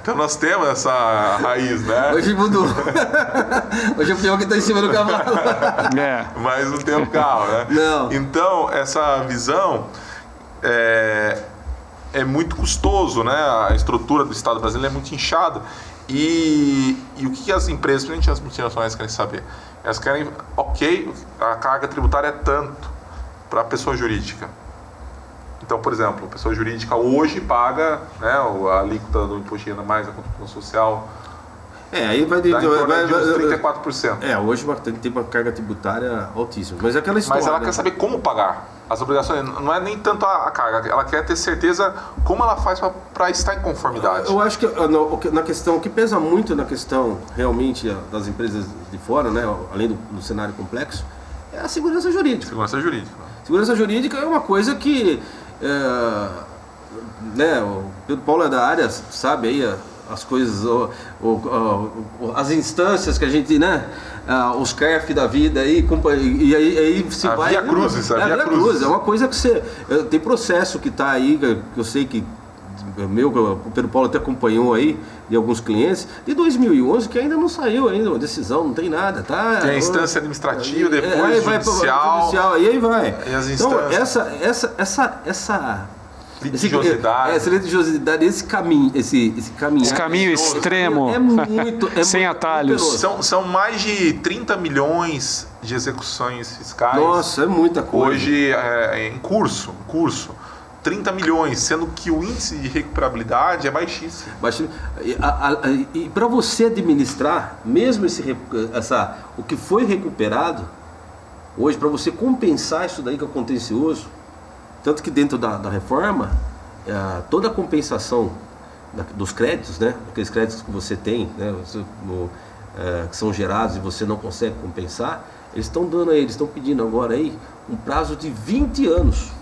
Então nós temos essa raiz, né? Hoje mudou. Hoje é o peão que está em cima do cavalo. Mas não tem um carro, né? Não. Então essa visão é muito custoso, né? A estrutura do Estado brasileiro é muito inchada. E o que as empresas, principalmente as multinacionais, querem saber? Elas querem, a carga tributária é tanto para a pessoa jurídica. Então, por exemplo, a pessoa jurídica hoje paga, né, a alíquota do imposto de renda mais a contribuição social. Aí vai de 34%. Hoje tem uma carga tributária altíssima. Mas é aquela história. Mas ela quer saber como pagar. As obrigações não é nem tanto a carga, ela quer ter certeza como ela faz para estar em conformidade. Eu acho que na questão, o que pesa muito na questão realmente das empresas de fora, né, além do cenário complexo, é a segurança jurídica. Segurança jurídica é uma coisa que o Pedro Paulo é da área, sabe aí as coisas, as instâncias que a gente, né, os CARF da vida aí, e aí se vai... Via Cruzes, é uma coisa que você... Tem processo que está aí, que eu sei que o Pedro Paulo até acompanhou aí, de alguns clientes, de 2011, que ainda não saiu ainda uma decisão, não tem nada, tá? Tem a instância administrativa, depois judicial, e aí vai. E as instâncias. Então, essa litigiosidade, esse caminho extremo, é muito sem atalhos. São mais de 30 milhões de execuções fiscais. Nossa, é muita coisa. Hoje em curso. 30 milhões, sendo que o índice de recuperabilidade é baixíssimo. E para você administrar, mesmo o que foi recuperado, hoje, para você compensar isso daí que é contencioso, tanto que dentro da reforma, toda a compensação dos créditos, né, aqueles créditos que você tem, né, que são gerados e você não consegue compensar, eles estão pedindo agora aí um prazo de 20 anos.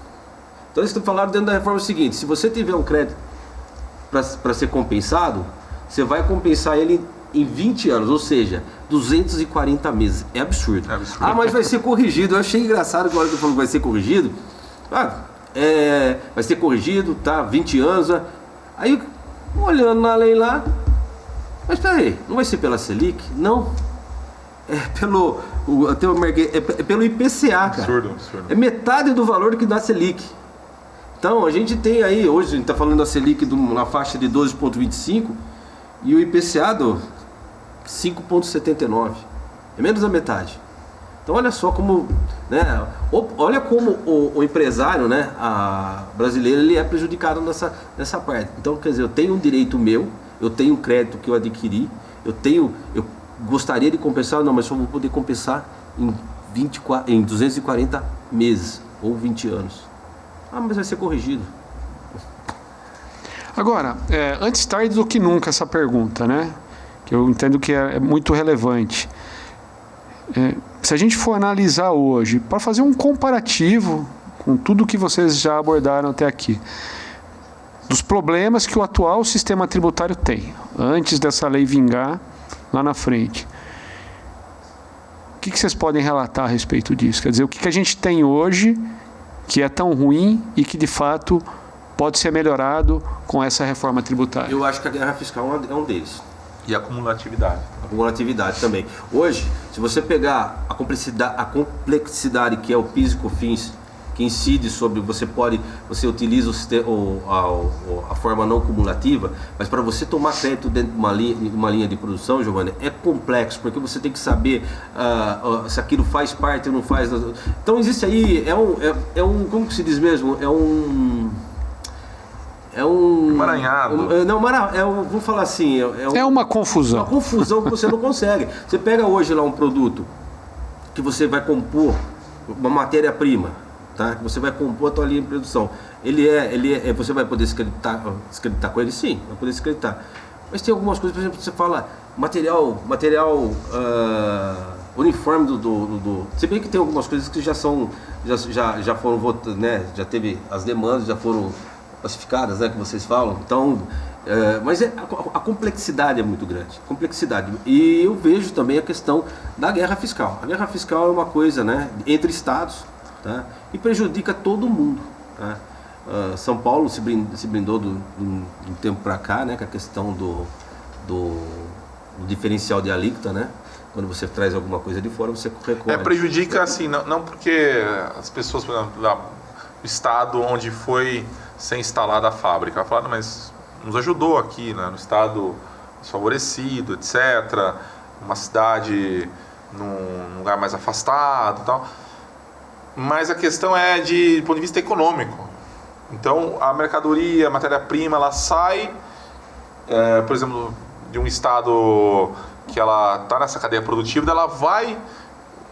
Então eles falaram dentro da reforma o seguinte: se você tiver um crédito para ser compensado, você vai compensar ele em 20 anos, ou seja, 240 meses. É absurdo. Mas vai ser corrigido. Eu achei engraçado que a hora que eu falo que vai ser corrigido. Vai ser corrigido, tá? 20 anos. Aí, olhando na lei lá, mas peraí, não vai ser pela Selic? Não. É É pelo IPCA, cara. Absurdo. É metade do valor que dá a Selic. Então, a gente tem aí, hoje a gente está falando da Selic na faixa de 12,25 e o IPCA do 5,79. É menos da metade. Então, olha só como, né, olha como o empresário, né, brasileiro, ele é prejudicado nessa parte. Então, quer dizer, eu tenho um direito meu, eu tenho um crédito que eu adquiri, eu gostaria de compensar, não, mas só vou poder compensar em 240 meses ou 20 anos. Mas vai ser corrigido. Agora, antes tarde do que nunca essa pergunta, né? Que eu entendo que é muito relevante. Se a gente for analisar hoje, para fazer um comparativo com tudo que vocês já abordaram até aqui, dos problemas que o atual sistema tributário tem, antes dessa lei vingar lá na frente, o que vocês podem relatar a respeito disso? Quer dizer, o que a gente tem hoje que é tão ruim e que de fato pode ser melhorado com essa reforma tributária? Eu acho que a guerra fiscal é um deles. E a acumulatividade. Acumulatividade também. Hoje, se você pegar a complexidade que é o PIS e COFINS, que incide sobre, você utiliza a forma não cumulativa, mas para você tomar crédito dentro de uma linha de produção, Giovanni, é complexo, porque você tem que saber se aquilo faz parte ou não faz. Então existe aí, como que se diz mesmo? É um emaranhado. Vou falar assim. É uma confusão. Uma confusão que você não consegue. Você pega hoje lá um produto que você vai compor, uma matéria-prima, tá? Que você vai compor a tua linha de produção. Você vai poder descreditar com ele? Sim, vai poder descreditar. Mas tem algumas coisas, por exemplo, você fala material uniforme do. Se bem que tem algumas coisas que já foram votadas, né? Já teve as demandas, já foram classificadas, né, que vocês falam. Então, mas a complexidade é muito grande. E eu vejo também a questão da guerra fiscal. A guerra fiscal é uma coisa, né, entre estados, tá, e prejudica todo mundo. Tá? São Paulo se blindou de um tempo para cá, né, com a questão do diferencial de alíquota, né? Quando você traz alguma coisa de fora, você recorre. Prejudica assim, não porque as pessoas, por exemplo, o estado onde foi ser instalada a fábrica, falaram, mas nos ajudou aqui, né, no estado desfavorecido, etc., uma cidade num lugar mais afastado e tal. Mas a questão é de ponto de vista econômico. Então, a mercadoria, a matéria-prima, ela sai, por exemplo, de um estado que ela está nessa cadeia produtiva, ela vai.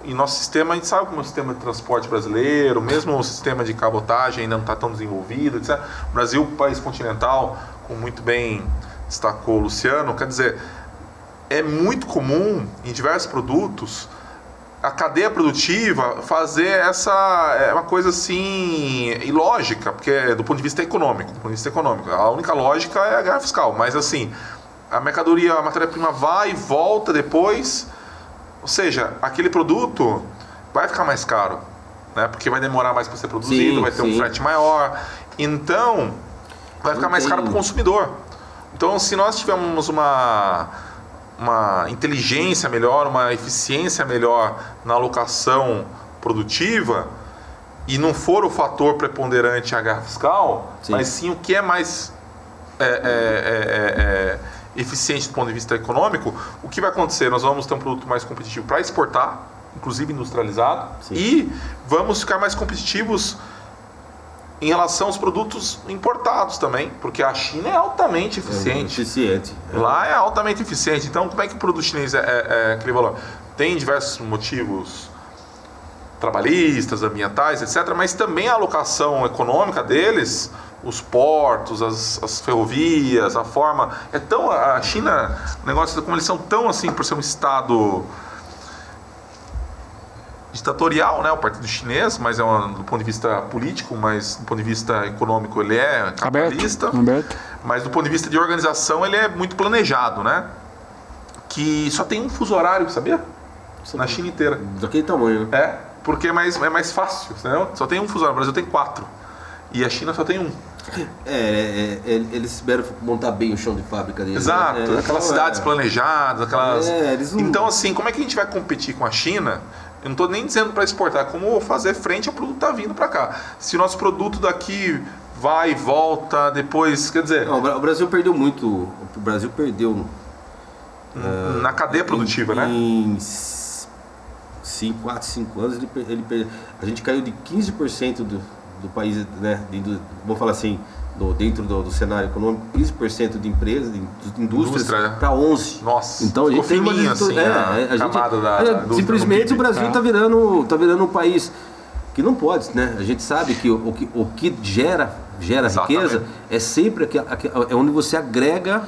E nosso sistema, a gente sabe como é o sistema de transporte brasileiro, mesmo o sistema de cabotagem ainda não está tão desenvolvido, etc. O Brasil, país continental, como muito bem destacou o Luciano, quer dizer, é muito comum em diversos produtos a cadeia produtiva fazer uma coisa assim ilógica, porque do ponto de vista econômico. A única lógica é a guerra fiscal, mas assim, a mercadoria, a matéria-prima vai e volta depois. Ou seja, aquele produto vai ficar mais caro, né? Porque vai demorar mais para ser produzido, vai ter um frete maior. Então, vai ficar mais caro para o consumidor. Então, se nós tivermos uma inteligência melhor, uma eficiência melhor na alocação produtiva, e não for o fator preponderante a guerra fiscal, mas sim o que é mais eficiente do ponto de vista econômico, o que vai acontecer? Nós vamos ter um produto mais competitivo para exportar, inclusive industrializado, e vamos ficar mais competitivos em relação aos produtos importados também, porque a China é altamente eficiente. Lá é altamente eficiente. Então, como é que o produto chinês é aquele valor? Tem diversos motivos trabalhistas, ambientais, etc., mas também a alocação econômica deles, os portos, as ferrovias, a forma... A China, o negócio, como eles são tão assim, por ser um estado ditatorial, né, o partido chinês, mas do ponto de vista político, mas do ponto de vista econômico ele é capitalista, aberto. Mas do ponto de vista de organização ele é muito planejado, né? Que só tem um fuso horário, sabia? Na China inteira. Daquele tamanho. Porque é mais fácil, entendeu? Só tem um fuso horário, o Brasil tem 4. E a China só tem 1. Eles esperam montar bem o chão de fábrica deles. Exato, né? aquelas cidades planejadas, aquelas... eles não... Então, assim, como é que a gente vai competir com a China? Eu não estou nem dizendo para exportar, como fazer frente ao produto que está vindo para cá. Se o nosso produto daqui vai e volta, depois, quer dizer... Não, o Brasil perdeu muito, o Brasil perdeu... na cadeia produtiva, né? Em 4, 5 anos, a gente caiu de 15% do país, né? Vamos falar assim, dentro do cenário econômico, 15% de empresas, de indústria, para 11%. Nossa, então a gente tem uma assim, simplesmente o Brasil está virando um país que não pode, né? A gente sabe que o que gera riqueza é sempre é onde você agrega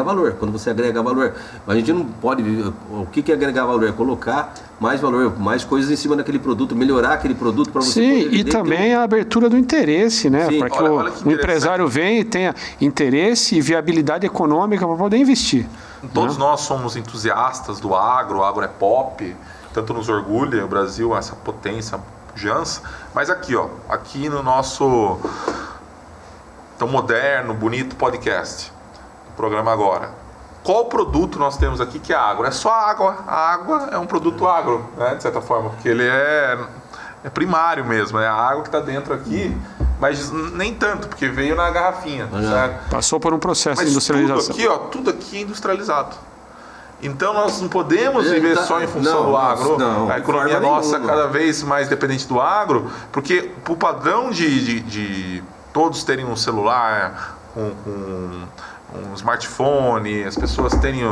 valor. Quando você agrega valor, a gente não pode... O que é agregar valor? É colocar mais valor, mais coisas em cima daquele produto, melhorar aquele produto para você Sim, e também a abertura do interesse, né? Para que o empresário venha e tenha interesse e viabilidade econômica para poder investir. Todos nós somos entusiastas do agro, o agro é pop, tanto nos orgulha o Brasil, essa potência, pujança, mas aqui no nosso tão moderno, bonito podcast, programa agora. Qual produto nós temos aqui que é agro? É só água. A água é um produto agro, né, de certa forma, porque ele é primário mesmo, é a água que está dentro aqui, mas nem tanto, porque veio na garrafinha. Passou por um processo de industrialização. Tudo aqui é industrializado. Então nós não podemos viver só em função do agro. A economia nossa cada vez mais dependente do agro, porque o padrão de todos terem um celular, um smartphone, as pessoas terem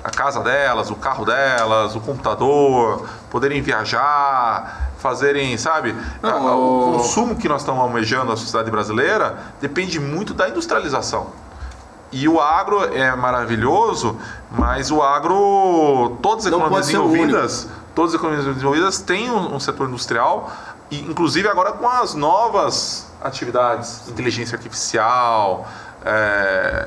a casa delas, o carro delas, o computador, poderem viajar, fazerem, sabe? O consumo que nós estamos almejando na sociedade brasileira depende muito da industrialização. E o agro é maravilhoso, mas o agro, todas as economias desenvolvidas têm um setor industrial, e inclusive agora com as novas atividades, inteligência artificial,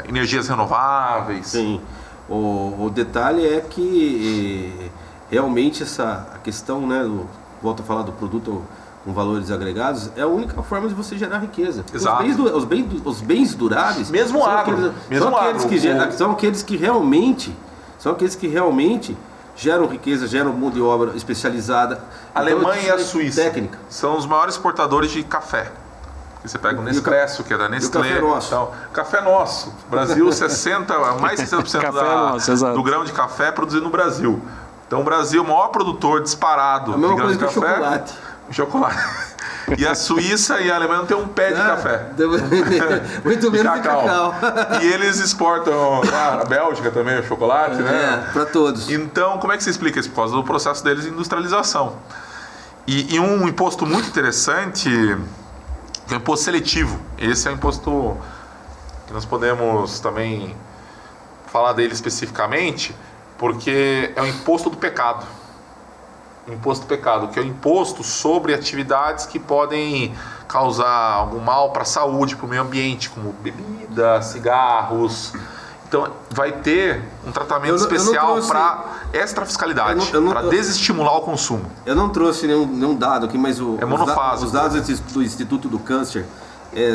energias renováveis. Sim, o detalhe é que realmente a questão, né, volto a falar do produto com valores agregados, é a única forma de você gerar riqueza. Exato. Os bens duráveis, mesmo o agro, são aqueles que realmente geram riqueza, geram mão de obra especializada. A Alemanha e a Suíça técnica são os maiores exportadores de café. Você pega o Nespresso, que é da Nestlé. O café nosso. Então, café nosso. Brasil, mais de 60% do grão de café é produzido no Brasil. Então o Brasil é o maior produtor disparado de grão de café. Chocolate. E a Suíça e a Alemanha não tem um pé de café. Muito menos de cacau. E eles exportam a Bélgica também, o chocolate, né? Para todos. Então, como é que se explica isso? Por causa do processo deles de industrialização. E um imposto muito interessante é o imposto seletivo. Esse é o imposto que nós podemos também falar dele especificamente, porque é o imposto do pecado. Imposto do pecado, que é o imposto sobre atividades que podem causar algum mal para a saúde, para o meio ambiente, como bebida, cigarros. Então vai ter um tratamento especial para extrafiscalidade, para desestimular o consumo. Eu não trouxe nenhum dado aqui, mas monofásico, os dados do Instituto do Câncer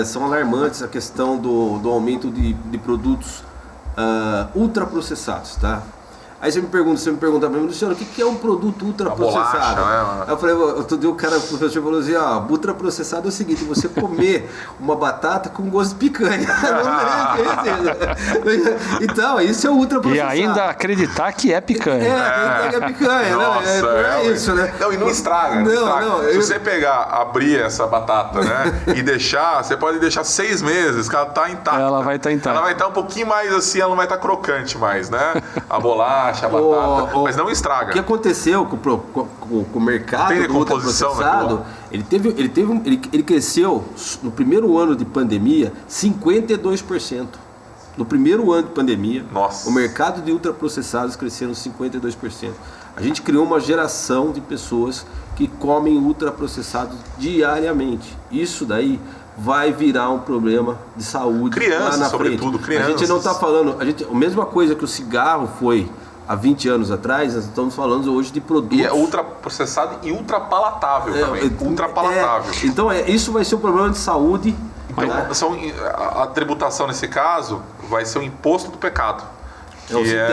são alarmantes, a questão do aumento de produtos ultraprocessados, tá? Aí você me pergunta para mim, Luciano, o que é um produto ultraprocessado? Eu falei, outro dia o professor falou assim, ultraprocessado é o seguinte, você comer uma batata com gosto de picanha. Então, isso é o ultraprocessado. E ainda acreditar que é picanha. Acreditar que é picanha. Nossa, isso, né? Não, e não estraga. Se você abrir essa batata, né, e deixar, você pode deixar 6 meses, que ela tá intacta. Ela vai estar intacta. Ela vai estar um pouquinho mais assim, ela não vai estar crocante mais, né? A bolacha, a batata, mas não estraga. O que aconteceu com o mercado do ultraprocessado, ele cresceu no primeiro ano de pandemia 52%. No primeiro ano de pandemia, o mercado de ultraprocessados cresceu 52%. A gente criou uma geração de pessoas que comem ultraprocessados diariamente. Isso daí vai virar um problema de saúde. Crianças, lá na frente. Sobretudo crianças. A gente não está falando, a mesma coisa que o cigarro foi há 20 anos atrás, nós estamos falando hoje de produtos... E é ultraprocessado e ultrapalatável também. Ultrapalatável. Então, isso vai ser um problema de saúde. Então, a tributação nesse caso vai ser o imposto do pecado.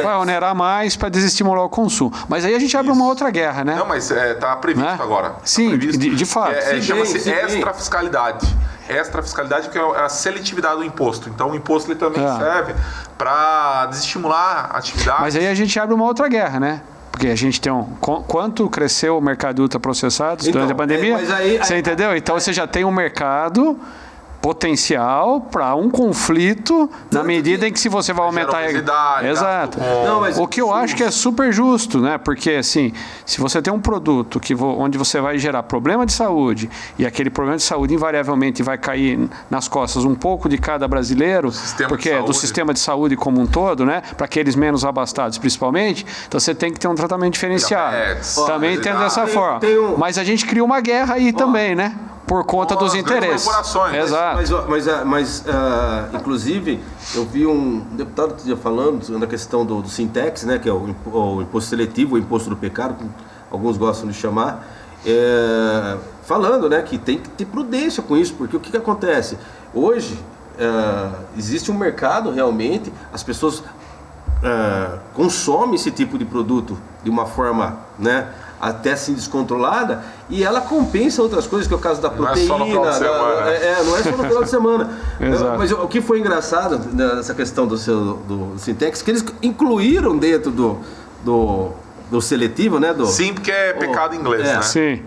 Vai onerar mais para desestimular o consumo. Mas aí a gente abre uma outra guerra, né? Não, mas está previsto agora. Sim, tá previsto. De fato. Chama-se extrafiscalidade. Extrafiscalidade, que é a seletividade do imposto. Então, o imposto ele também serve para desestimular a atividade. Mas aí a gente abre uma outra guerra, né? Porque a gente tem quanto cresceu o mercado de ultraprocessados durante a pandemia? Você entendeu? Então, você já tem um mercado potencial para um conflito na medida em que se você vai aumentar a... Exato. O que eu acho que é super justo, né? Porque assim, se você tem um produto onde você vai gerar problema de saúde e aquele problema de saúde invariavelmente vai cair nas costas um pouco de cada brasileiro, porque é do sistema de saúde como um todo, né? Para aqueles menos abastados principalmente, então você tem que ter um tratamento diferenciado. Também tendo dessa forma. Mas a gente cria uma guerra aí também, né? Por conta dos interesses. Exato. Mas inclusive, eu vi um deputado outro dia falando na questão do Sintex, né, que é o imposto seletivo, o imposto do pecado, como alguns gostam de chamar, falando, né, que tem que ter prudência com isso, porque o que acontece? Hoje, existe um mercado realmente, as pessoas consomem esse tipo de produto de uma forma, né, até assim descontrolada, e ela compensa outras coisas, que é o caso da proteína. Não é só no final de semana. Não é só no final de semana. Mas o que foi engraçado nessa questão do Sintex, que eles incluíram dentro do seletivo, né? Sim, porque é pecado inglês, né? Sim.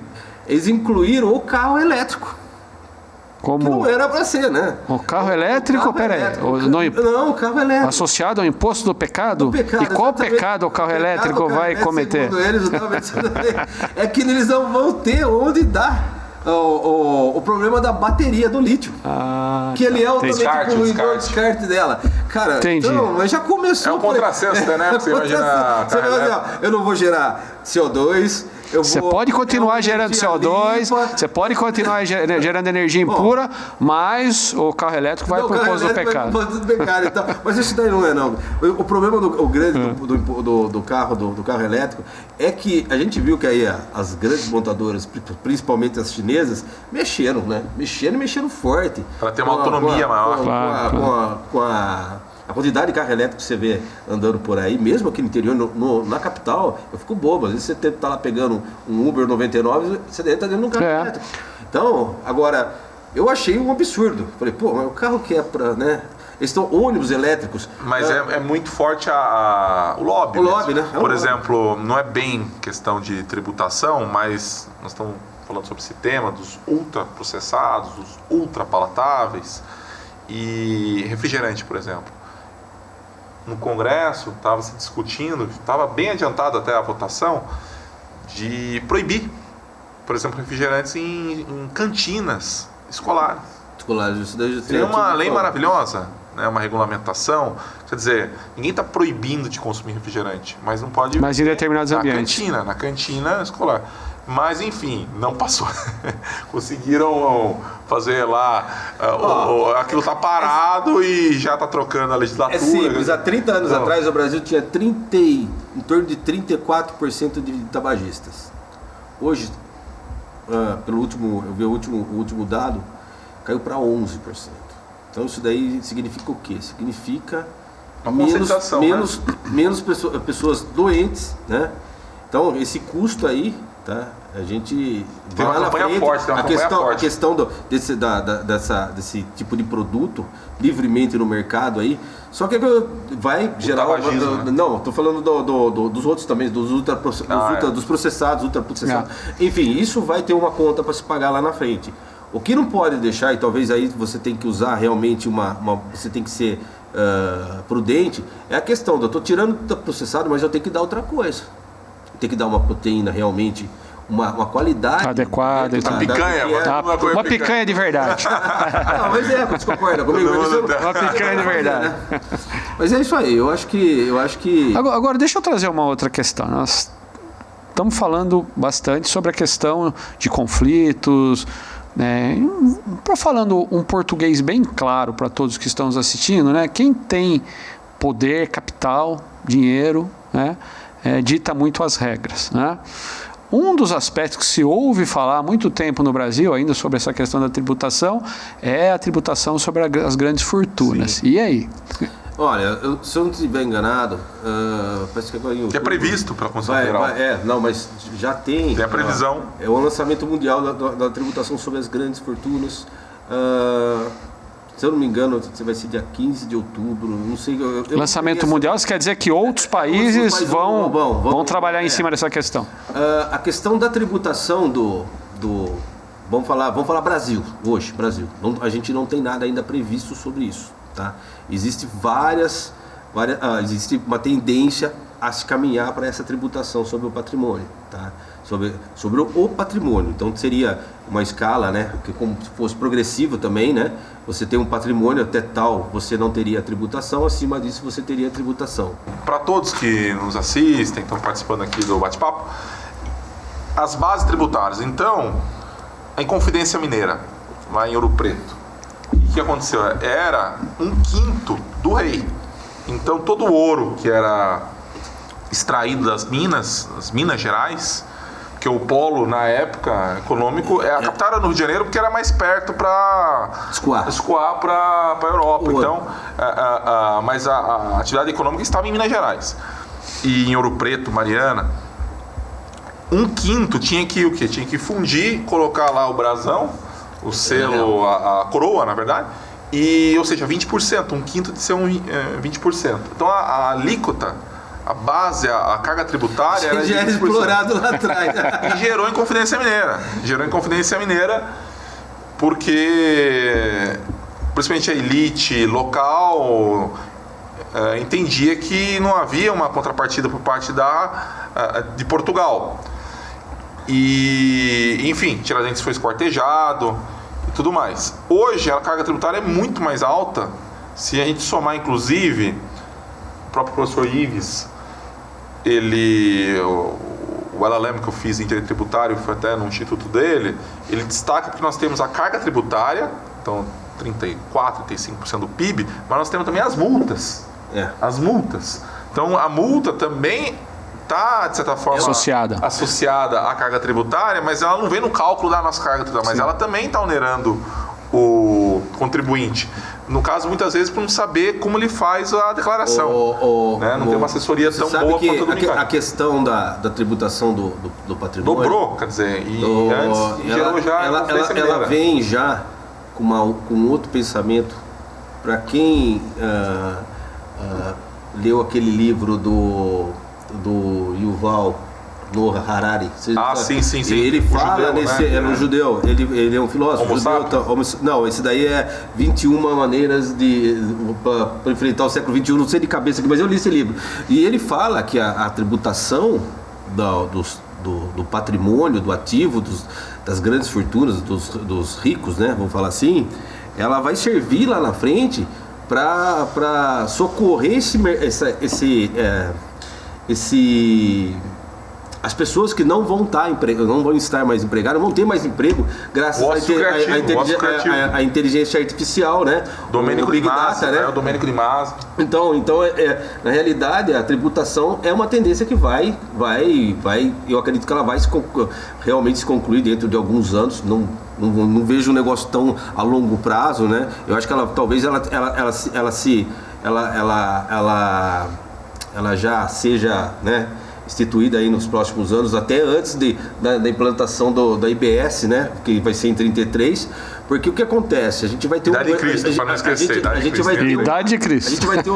Eles incluíram o carro elétrico. Como... Que não era para ser, né? O carro elétrico, peraí. Não, o carro elétrico. Associado ao imposto do pecado? E qual pecado o carro elétrico vai cometer? É que eles não vão ter onde dar o problema da bateria do lítio. Que ele é altamente poluidor, o descarte dela. Cara, então, mas já começou. É um contrassenso, né? Você imagina. Eu não vou gerar CO2. Você pode continuar gerando CO2, você pode continuar gerando energia impura, mas o carro elétrico vai para o imposto do pecado. Então, mas isso daí não é, não. O problema grande do carro elétrico é que a gente viu que aí as grandes montadoras, principalmente as chinesas, mexeram, né? Mexeram forte. Para ter uma autonomia maior. Com a quantidade de carro elétrico que você vê andando por aí, mesmo aqui no interior, na capital, eu fico bobo. Às vezes você tá lá pegando um Uber 99, você entra dentro de um carro elétrico. Então, agora, eu achei um absurdo. Falei, mas o carro que é para, né? Eles estão ônibus elétricos. Mas é muito forte o lobby. O lobby, né? Por exemplo, não é bem questão de tributação, mas nós estamos falando sobre esse tema dos ultraprocessados, dos ultrapalatáveis e refrigerante, por exemplo. No Congresso estava se discutindo, estava bem adiantada até a votação, de proibir, por exemplo, refrigerantes em cantinas escolares. Tem uma lei maravilhosa, né, uma regulamentação. Quer dizer, ninguém está proibindo de consumir refrigerante, mas não pode... Mas em determinados ambientes. Na cantina escolar. Mas, enfim, não passou. Conseguiram fazer lá... aquilo está parado e já está trocando a legislatura. É simples. Há 30 anos atrás, o Brasil tinha em torno de 34% de tabagistas. Hoje, eu vi o último dado, caiu para 11%. Então, isso daí significa o quê? Significa menos pessoas doentes, né? Então, esse custo aí... Tá? A gente tem uma campanha forte, a questão desse tipo de produto livremente no mercado aí, só que vai gerar não, estou falando dos outros também, dos processados, ultraprocessados. Enfim, isso vai ter uma conta para se pagar lá na frente. O que não pode deixar, e talvez aí você tem que usar realmente você tem que ser prudente, é a questão eu estou tirando do processado, mas eu tenho que dar outra coisa. Tem que dar uma proteína realmente, uma qualidade adequada. Uma picanha de verdade. Não, mas você concorda comigo? Uma picanha de verdade. Mas é isso aí, eu acho que... Agora, deixa eu trazer uma outra questão. Nós estamos falando bastante sobre a questão de conflitos, né? Para falando um português bem claro para todos que estão nos assistindo, né? Quem tem poder, capital, dinheiro, né, dita muito as regras, né? Um dos aspectos que se ouve falar há muito tempo no Brasil, ainda sobre essa questão da tributação, é a tributação sobre as grandes fortunas. Sim. E aí? Olha, se eu não estiver enganado, parece que agora em outubro, que é previsto pela Constituição Federal. Não, mas já tem. Tem a previsão. É o lançamento mundial da tributação sobre as grandes fortunas. Se eu não me engano, vai ser dia 15 de outubro, não sei. Lançamento mundial, isso quer dizer que outros países vão trabalhar em cima dessa questão. A questão da tributação vamos falar Brasil, hoje, Brasil. A gente não tem nada ainda previsto sobre isso, tá? Existe existe uma tendência a se caminhar para essa tributação sobre o patrimônio, tá? Sobre o patrimônio. Então seria uma escala, né, que como se fosse progressiva também, né? Você tem um patrimônio até tal, você não teria tributação, acima disso você teria tributação. Para todos que nos assistem, estão participando aqui do bate-papo, as bases tributárias. Então, a Inconfidência Mineira, lá em Ouro Preto, o que aconteceu? Era 1/5 do rei. Então todo o ouro que era extraído das Minas Gerais, que o polo na época econômico, a capital era no Rio de Janeiro porque era mais perto para escoar para a Europa. Então, mas a atividade econômica estava em Minas Gerais. E em Ouro Preto, Mariana, 1/5 tinha que o quê? Tinha que fundir, colocar lá o brasão, o selo, a coroa, na verdade, ou seja, 20%, 1/5 de ser 20%. Então a alíquota, a base, a carga tributária era de 20%. Já era explorado lá atrás. E gerou Inconfidência Mineira porque principalmente a elite local entendia que não havia uma contrapartida por parte de Portugal. E, enfim, Tiradentes foi esquartejado e tudo mais. Hoje a carga tributária é muito mais alta, se a gente somar inclusive o próprio professor Ives, o LLM que eu fiz em direito tributário, foi até no instituto dele, ele destaca que nós temos a carga tributária, então 34%, 35% do PIB, mas nós temos também as multas. As multas. Então a multa também está, de certa forma, associada à carga tributária, mas ela não vem no cálculo da nossa carga tributária, mas ela também está onerando o contribuinte. No caso, muitas vezes, por não saber como ele faz a declaração. Não tem uma assessoria tão boa quanto do mercado. A questão da tributação do patrimônio... Dobrou, quer dizer, e antes gerou já... Ela vem já com outro pensamento. Para quem leu aquele livro do Yuval Noah Harari. Sim. Ele fala um judeu, ele é um filósofo judeu. Não, esse daí é 21 maneiras para enfrentar o século XXI, não sei de cabeça aqui, mas eu li esse livro. E ele fala que a tributação do patrimônio, do ativo, das grandes fortunas, dos ricos, né, vamos falar assim, ela vai servir lá na frente para socorrer as pessoas que não vão estar mais empregadas, não vão ter mais emprego graças à inteligência artificial, né? Domênico Big Data, né? O Domênico de Masi. Então na realidade, a tributação é uma tendência que eu acredito que ela vai realmente se concluir dentro de alguns anos. Não vejo um negócio tão a longo prazo, né? Eu acho que talvez ela já seja, né, instituída aí nos próximos anos, até antes da implantação da IBS, né, que vai ser em 33, porque o que acontece? A gente vai ter Idade de Cristo, para não esquecer. Idade de Cristo. A gente vai ter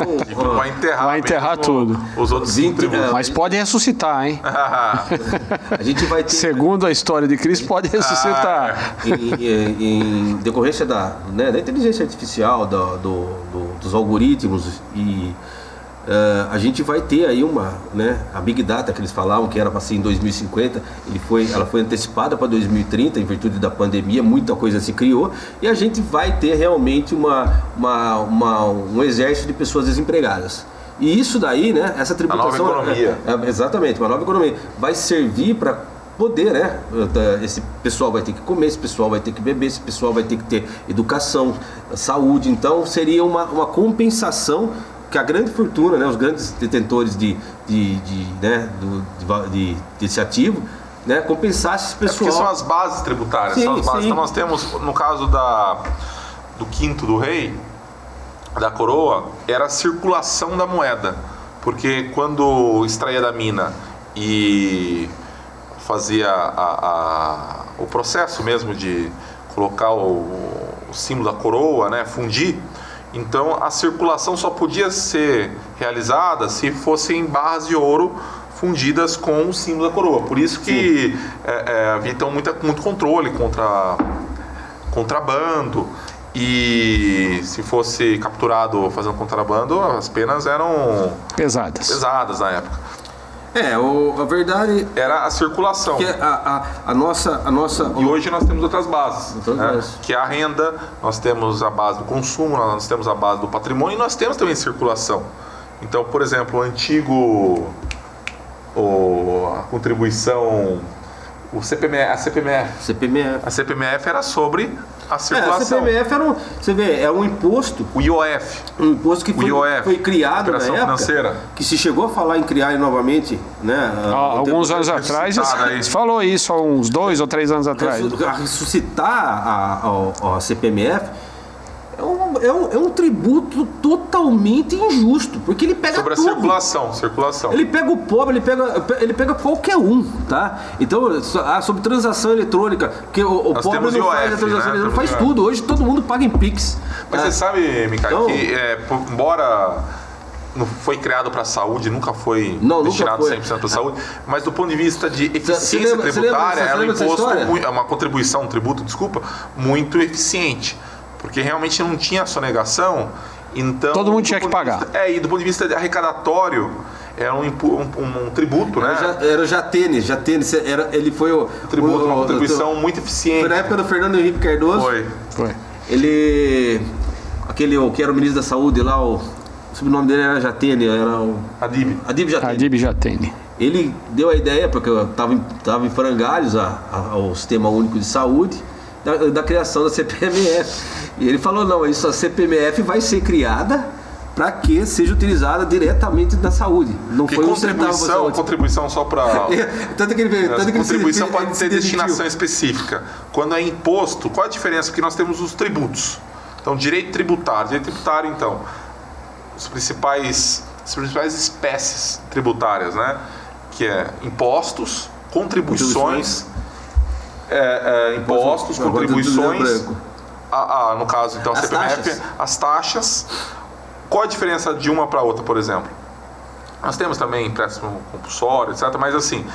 vai enterrar tudo. Os outros 20 mas pode ressuscitar, hein? A gente vai ter, segundo a história de Cristo, pode ressuscitar. Em decorrência da inteligência artificial, dos algoritmos e a gente vai ter aí a Big Data que eles falavam que era para ser em 2050, ela foi antecipada para 2030 em virtude da pandemia, muita coisa se criou e a gente vai ter realmente um exército de pessoas desempregadas. E isso daí, né, essa tributação... A nova economia. Exatamente, uma nova economia. Vai servir para poder, né? Esse pessoal vai ter que comer, esse pessoal vai ter que beber, esse pessoal vai ter que ter educação, saúde. Então seria uma compensação que a grande fortuna, né, os grandes detentores desse ativo, né, compensasse esse pessoal. Porque são as bases tributárias. Sim, são as bases. sim. Então nós temos, no caso do quinto do rei, da coroa, era a circulação da moeda. Porque quando extraía da mina e fazia o processo mesmo de colocar o símbolo da coroa, né, fundir, então a circulação só podia ser realizada se fossem barras de ouro fundidas com o símbolo da coroa. Por isso que havia então muito controle contra contrabando, e se fosse capturado fazendo contrabando, as penas eram pesadas na época. A verdade era a circulação. Que a nossa e hoje nós temos outras bases, que é a renda, nós temos a base do consumo, nós temos a base do patrimônio, e nós temos também circulação. Então, por exemplo, o antigo a contribuição, a CPMF era sobre a circulação. A CPMF você vê, é um imposto. O IOF. Um imposto que foi criado na época, financeira. Que se chegou a falar em criar novamente, né? Alguns anos atrás, você falou isso há uns 2 ou 3 anos atrás. Ressuscitar a CPMF é um tributo totalmente injusto, porque ele pega sobre tudo. A circulação. Ele pega o pobre, ele pega qualquer um, tá? Então, sobre transação eletrônica, porque o pobre não faz a transação eletrônica, faz tudo. Hoje todo mundo paga em Pix. Mas você sabe, Micael, que embora não foi criado para a saúde, nunca foi destinado 100% para a saúde, mas do ponto de vista de eficiência tributária, é um imposto, é uma contribuição, um tributo, muito eficiente. Porque realmente não tinha sonegação, então... Todo mundo tinha que pagar. E do ponto de vista arrecadatório, era um tributo, né? Era o Jatene, ele foi o... Tributo, uma contribuição muito eficiente. Foi na época do Fernando Henrique Cardoso. Foi. Ele... que era o ministro da Saúde lá, o sobrenome dele era Jatene, era o... Adib Jatene. Ele deu a ideia, porque eu estava em frangalhos ao Sistema Único de Saúde, da criação da CPMF. E ele falou, não, a CPMF vai ser criada para que seja utilizada diretamente na saúde. Não foi contribuição só para... contribuição pode ter destinação específica. Quando é imposto, qual a diferença? Porque nós temos os tributos. Então, direito tributário, então, as principais espécies tributárias, né? Que é impostos, contribuições... impostos, contribuições, no caso, então, a CPMF, as taxas. Qual a diferença de uma para outra, por exemplo? Nós temos também empréstimo compulsório, etc. Mas, assim,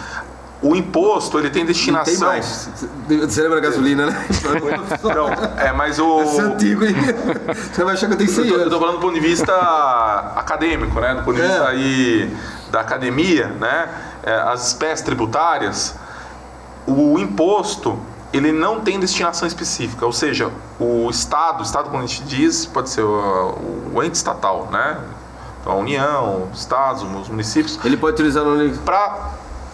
o imposto, ele tem destinação... Tem mais. Você lembra da gasolina, né? Não, mas o... Esse é antigo, hein? Você vai achar que eu tenho 100 anos. Eu estou falando do ponto de vista acadêmico, né? Do ponto de vista aí da academia, né? As espécies tributárias... O imposto, ele não tem destinação específica, ou seja, o Estado quando a gente diz, pode ser o ente estatal, né? Então, a União, os Estados, os municípios. Ele pode utilizar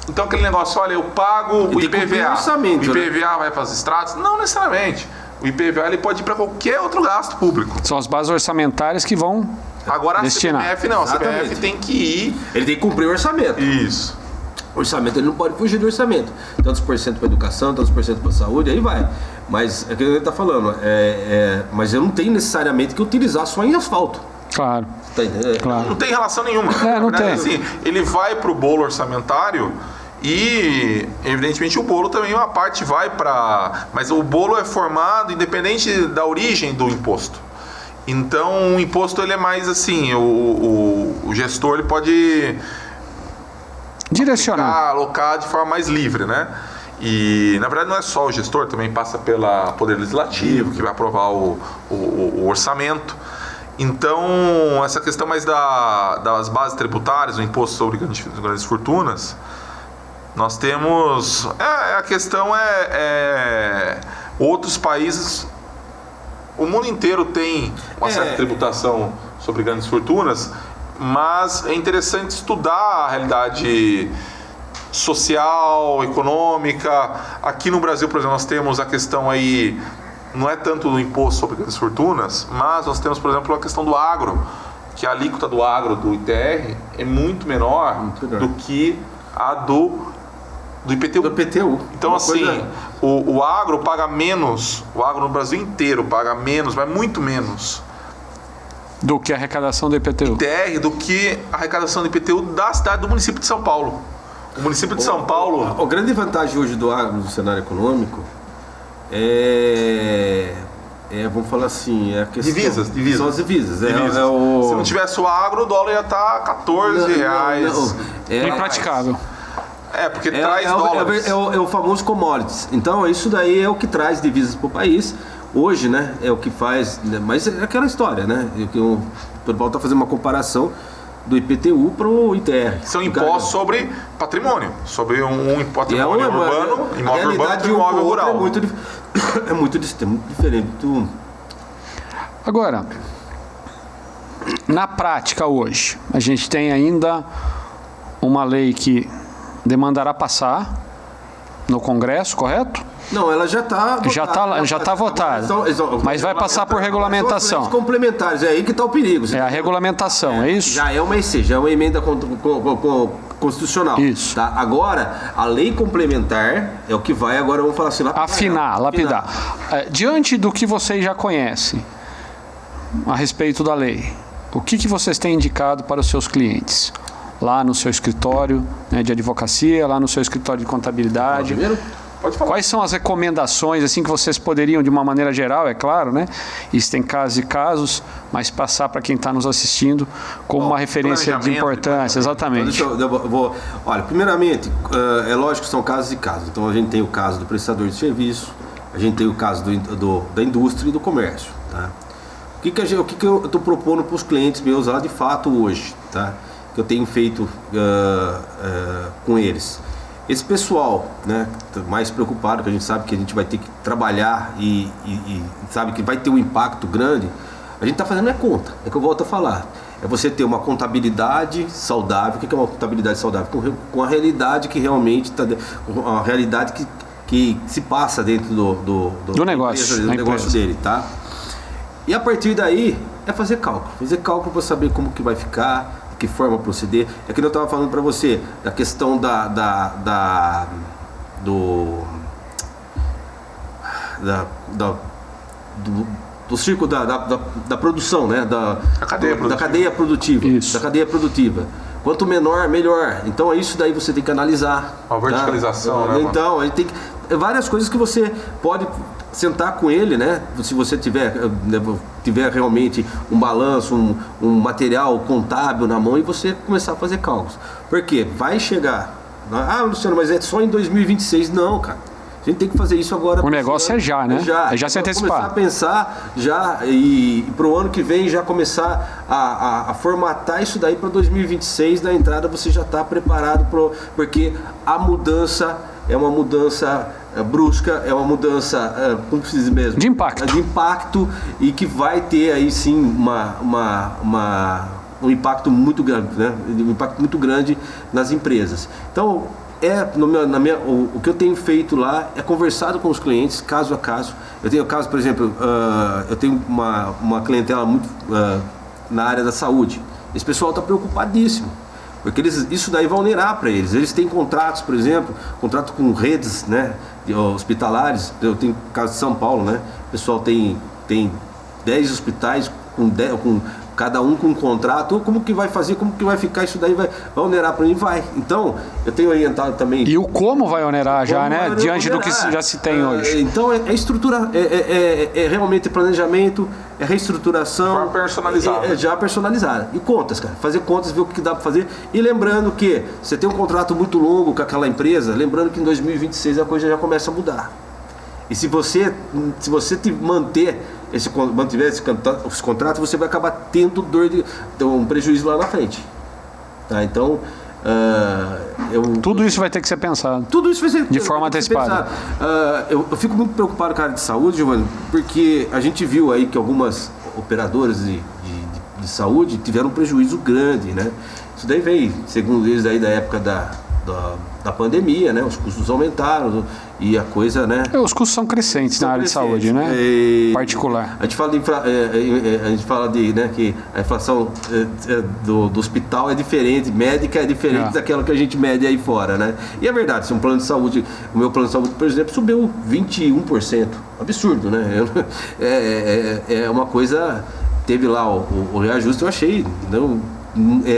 Então, aquele negócio, olha, eu pago o IPVA. Orçamento, o IPVA vai para as estradas? Não necessariamente. O IPVA ele pode ir para qualquer outro gasto público. São as bases orçamentárias que vão destinar. A CPMF não, exatamente. A CPMF tem que ir... Ele tem que cumprir o orçamento. Isso. O orçamento, ele não pode fugir do orçamento. Tantos por cento para educação, tantos por cento para saúde, aí vai. Mas é o que ele está falando. Mas eu não tenho necessariamente que utilizar só em asfalto. Claro. Tá entendendo? Claro. Não tem relação nenhuma. Não tem. Assim, ele vai para o bolo orçamentário e, evidentemente, o bolo também, uma parte vai para... Mas o bolo é formado independente da origem do imposto. Então, o imposto, ele é mais assim, o gestor, ele pode... direcionar, alocar de forma mais livre, né? E na verdade não é só o gestor, também passa pelo Poder Legislativo, que vai aprovar o orçamento. Então, essa questão mais das bases tributárias, o imposto sobre grandes fortunas, nós temos... a questão outros países... O mundo inteiro tem uma certa tributação sobre grandes fortunas, mas é interessante estudar a realidade social, econômica. Aqui no Brasil, por exemplo, nós temos a questão aí, não é tanto do imposto sobre grandes fortunas, mas nós temos, por exemplo, a questão do agro, que a alíquota do agro, do ITR, é muito menor do que a do IPTU. Do IPTU. Então, assim, o agro paga menos, o agro no Brasil inteiro paga menos, mas muito menos do que a arrecadação do IPTU. ITR do que a arrecadação do IPTU da cidade do município de São Paulo. O município de São Paulo... A grande vantagem hoje do agro no cenário econômico vamos falar assim, é a questão... Divisas. São as divisas. Se não tivesse o agro, o dólar ia estar R$14. É impraticável. Porque traz dólares. É o famoso commodities. Então, isso daí é o que traz divisas para o país. Hoje, né, é o que faz... Mas é aquela história, né? O Paulo está fazendo uma comparação do IPTU para o ITR. São impostos sobre patrimônio, sobre um patrimônio urbano, imóvel urbano e imóvel rural. É muito diferente do... Agora, na prática hoje, a gente tem ainda uma lei que demandará passar no Congresso, correto? Não, ela já está votada. Já está votada. Mas vai passar por regulamentação. São complementares, é aí que está o perigo. É a regulamentação, é isso? Já é uma EC, já é uma emenda constitucional. Isso. Tá? Agora, a lei complementar é o que vai, agora vamos falar assim, lapidar. Diante do que vocês já conhecem a respeito da lei, o que vocês têm indicado para os seus clientes? Lá no seu escritório, né, de advocacia, lá no seu escritório de contabilidade. Pode falar. Quais são as recomendações assim que vocês poderiam, de uma maneira geral, é claro, né? Isso tem casos e casos, mas passar para quem está nos assistindo como uma referência de importância, exatamente. Olha, primeiramente, é lógico que são casos e casos. Então a gente tem o caso do prestador de serviço, a gente tem o caso da indústria e do comércio, tá? O que eu estou propondo para os clientes meus lá de fato hoje, tá? Que eu tenho feito com eles. Esse pessoal, né, mais preocupado, que a gente sabe que a gente vai ter que trabalhar e sabe que vai ter um impacto grande, a gente está fazendo a conta, é que eu volto a falar. É você ter uma contabilidade saudável. O que é uma contabilidade saudável? Com a realidade que realmente está, a realidade que se passa dentro do negócio dele, tá? E a partir daí é fazer cálculo para saber como que vai ficar, que forma proceder. É que eu estava falando para você da questão do ciclo da produção, né? Da cadeia produtiva. Isso. Da cadeia produtiva. Quanto menor, melhor. Então isso daí você tem que analisar. A verticalização, né? Então, a gente tem várias coisas que você pode sentar com ele, né? Se você tiver realmente um balanço, um material contábil na mão e você começar a fazer cálculos. Porque vai chegar... Luciano, mas é só em 2026. Não, cara. A gente tem que fazer isso agora. O negócio é já, né? É já se antecipar. Começar a pensar já e para o ano que vem já começar a formatar isso daí para 2026. Na entrada você já está preparado porque a mudança é uma mudança brusca, é uma mudança, como se diz mesmo? De impacto. De impacto e que vai ter aí sim um impacto muito grande, né? Um impacto muito grande nas empresas. Então, o que eu tenho feito lá é conversado com os clientes, caso a caso. Eu tenho caso, por exemplo, eu tenho uma clientela muito na área da saúde. Esse pessoal está preocupadíssimo, porque isso daí vai onerar para eles. Eles têm contratos, por exemplo, contrato com redes, né, hospitalares. Eu tenho caso de São Paulo, né? O pessoal tem 10 hospitais com cada um com um contrato. Como que vai fazer, como que vai ficar isso daí? Vai onerar para mim? Vai. Então, eu tenho orientado também... E o como vai onerar já, né? Diante do que já se tem hoje. Então, é estrutura, é realmente planejamento, é reestruturação... Já personalizada. E contas, cara. Fazer contas, ver o que dá para fazer. E lembrando que você tem um contrato muito longo com aquela empresa, lembrando que em 2026 a coisa já começa a mudar. E se você mantiver esse contrato, você vai acabar tendo um prejuízo lá na frente. Tá? Então, tudo isso vai ter que ser pensado. Tudo isso vai ser de forma antecipada. Eu fico muito preocupado com a área de saúde, Giovanni, porque a gente viu aí que algumas operadoras de saúde tiveram um prejuízo grande, né? Isso daí veio, segundo eles, aí da época da pandemia, né? Os custos aumentaram e a coisa, né? Os custos são crescentes na área de saúde, né? Particular. A gente fala de né, que a inflação do hospital é diferente, médica é diferente daquela que a gente mede aí fora, né? E é verdade, se um plano de saúde, o meu plano de saúde, por exemplo, subiu 21%. Absurdo, né? É uma coisa, teve lá o reajuste, eu achei, não,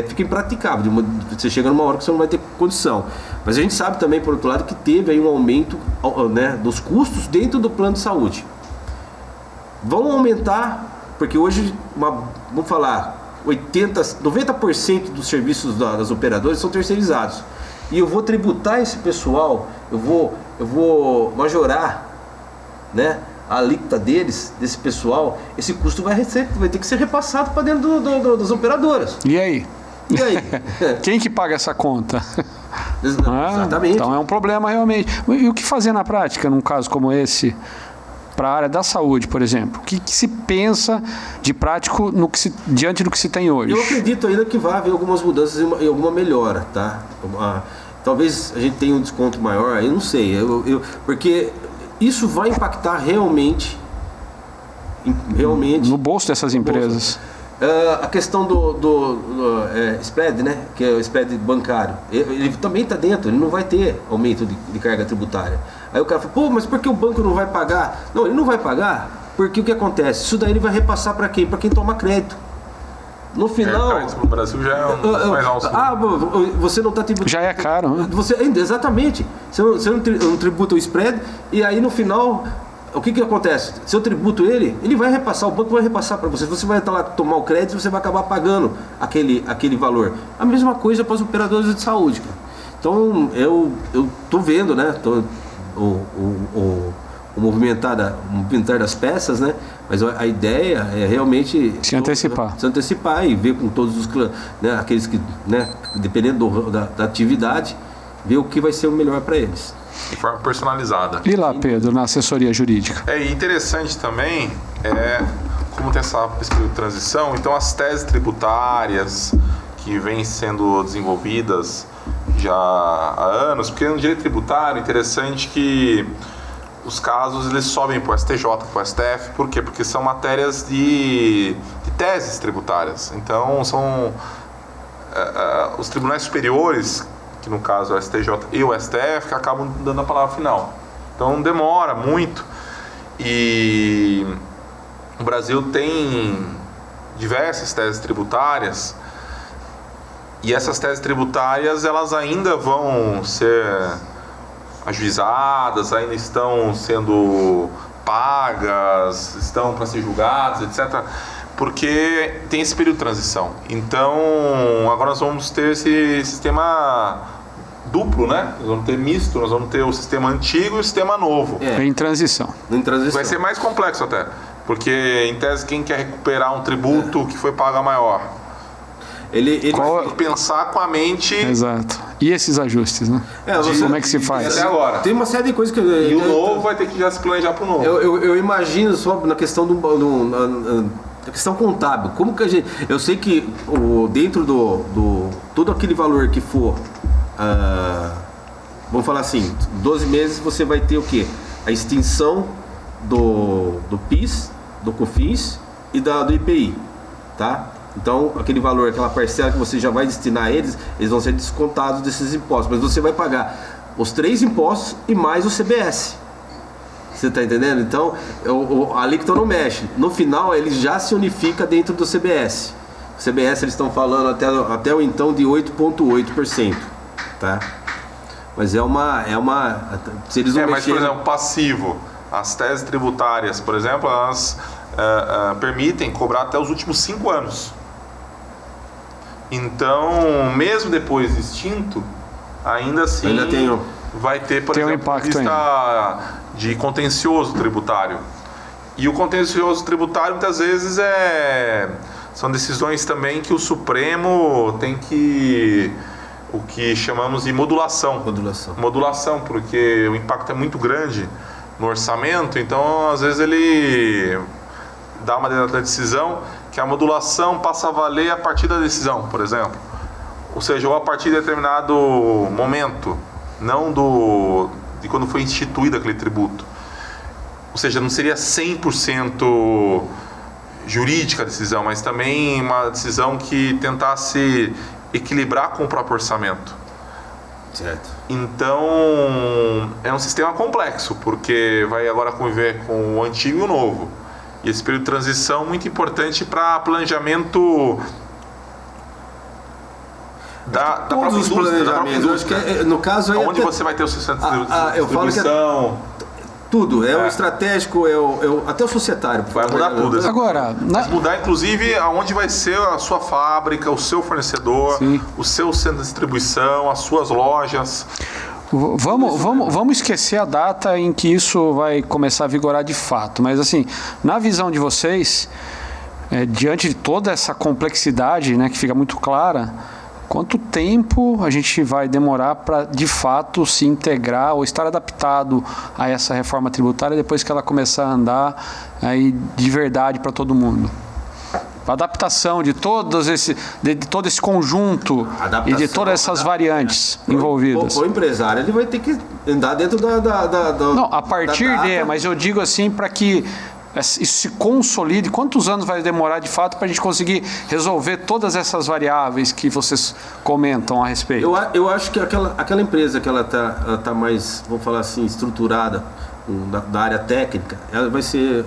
fica impraticável. Você chega numa hora que você não vai ter condição. Mas a gente sabe também, por outro lado, que teve aí um aumento, né, dos custos dentro do plano de saúde. Vão aumentar, porque hoje, vamos falar, 90% dos serviços das operadoras são terceirizados. E eu vou tributar esse pessoal, eu vou majorar, né, a alíquota desse pessoal. Esse custo vai ter que ser repassado para dentro das operadoras. E aí? E aí? Quem que paga essa conta? Exatamente. Então é um problema realmente. E o que fazer na prática num caso como esse para a área da saúde, por exemplo? O que se pensa de prático diante do que se tem hoje? Eu acredito ainda que vai haver algumas mudanças e alguma melhora, tá? Talvez a gente tenha um desconto maior, eu não sei, porque isso vai impactar realmente no bolso dessas empresas. A questão do spread, né? Que é o spread bancário, ele também está dentro, ele não vai ter aumento de carga tributária. Aí o cara fala, pô, mas por que o banco não vai pagar? Não, ele não vai pagar porque o que acontece? Isso daí ele vai repassar para quem? Para quem toma crédito. No final... no Brasil já é um mais alto. Você não está tributando... Já é caro, né? Exatamente. Você não tributa o spread e aí no final... O que acontece? Se eu tributo ele vai repassar, o banco vai repassar para você. Você vai estar lá tomar o crédito e você vai acabar pagando aquele valor. A mesma coisa para os operadores de saúde, cara. Então, eu tô vendo, né? O movimentar das peças, né? Mas a ideia é realmente... Se antecipar e ver com todos os... Né, aqueles que, né, dependendo da atividade, ver o que vai ser o melhor para eles. De forma personalizada. E lá, Pedro, na assessoria jurídica? É interessante também, como tem esse período de transição, então as teses tributárias que vêm sendo desenvolvidas já há anos, porque no direito tributário é interessante que os casos eles sobem para o STJ, para o STF, por quê? Porque são matérias de teses tributárias, então são os tribunais superiores, que no caso é o STJ e o STF, que acabam dando a palavra final. Então demora muito e o Brasil tem diversas teses tributárias e essas teses tributárias elas ainda vão ser ajuizadas, ainda estão sendo pagas, estão para ser julgadas, etc., porque tem esse período de transição. Então agora nós vamos ter esse sistema duplo, né? Nós vamos ter misto, nós vamos ter o sistema antigo e o sistema novo. Em transição. Vai ser mais complexo até, porque em tese quem quer recuperar um tributo que foi pago maior, ele vai ter que pensar com a mente. Exato. E esses ajustes, né? Como é que se faz? Até agora. Tem uma série de coisas que... E o novo vai ter que já se planejar para o novo. Eu imagino só na questão a questão contábil, como que a gente... Eu sei que dentro todo aquele valor que for, vamos falar assim, 12 meses você vai ter o quê? A extinção do PIS, do COFINS e do IPI, tá? Então, aquele valor, aquela parcela que você já vai destinar a eles vão ser descontados desses impostos, mas você vai pagar os 3 impostos e mais o CBS. Você está entendendo? Então, a alíquota não mexe. No final, ele já se unifica dentro do CBS. O CBS, eles estão falando até o então de 8,8%. Tá? Mas se eles não mas, por exemplo, passivo. As teses tributárias, por exemplo, elas permitem cobrar até os últimos 5 anos. Então, mesmo depois de extinto, ainda assim... vai ter, por exemplo, vista de contencioso tributário. E o contencioso tributário, muitas vezes, são decisões também que o Supremo tem o que chamamos de modulação. Modulação, porque o impacto é muito grande no orçamento, então, às vezes, ele dá uma decisão que a modulação passa a valer a partir da decisão, por exemplo. Ou seja, ou a partir de determinado momento, não de quando foi instituído aquele tributo. Ou seja, não seria 100% jurídica a decisão, mas também uma decisão que tentasse equilibrar com o próprio orçamento. Certo. Então, é um sistema complexo, porque vai agora conviver com o antigo e o novo. E esse período de transição é muito importante para planejamento da própria indústria. Eu acho que no caso aí onde você vai ter o seu centro de distribuição. Tudo, o estratégico, até o societário. Vai mudar tudo. Agora, vai mudar inclusive aonde vai ser a sua fábrica, o seu fornecedor, sim, o seu centro de distribuição, as suas lojas. Vamos esquecer a data em que isso vai começar a vigorar de fato. Mas assim, na visão de vocês, diante de toda essa complexidade, né, que fica muito clara, quanto tempo a gente vai demorar para, de fato, se integrar ou estar adaptado a essa reforma tributária depois que ela começar a andar aí de verdade para todo mundo? A adaptação de todo esse conjunto e de todas essas variantes envolvidas. O empresário ele vai ter que andar dentro da não, a partir mas eu digo assim para que isso se consolide. Quantos anos vai demorar de fato para a gente conseguir resolver todas essas variáveis que vocês comentam a respeito? Eu acho que aquela empresa que ela tá mais, vamos falar assim, estruturada da área técnica, ela vai ser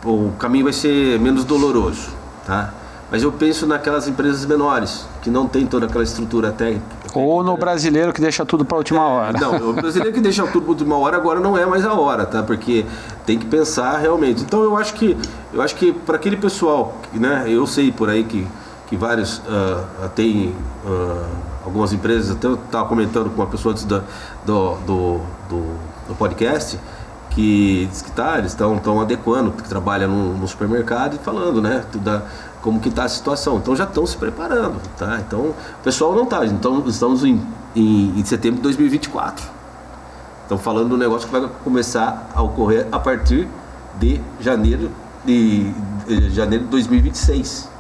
o caminho vai ser menos doloroso, tá? Mas eu penso naquelas empresas menores que não tem toda aquela estrutura técnica. Ou no brasileiro que deixa tudo para a última hora. Não, o brasileiro que deixa tudo para a última hora agora não é mais a hora, tá? Porque tem que pensar realmente. Então eu acho que para aquele pessoal, né? Eu sei por aí que vários tem algumas empresas, até eu estava comentando com uma pessoa antes do podcast, que diz que eles estão adequando, que trabalha no supermercado e falando, né? Como que está a situação. Então já estão se preparando, tá? Então o pessoal não está. Então estamos em setembro de 2024. Estão falando do negócio que vai começar a ocorrer a partir de janeiro de 2026.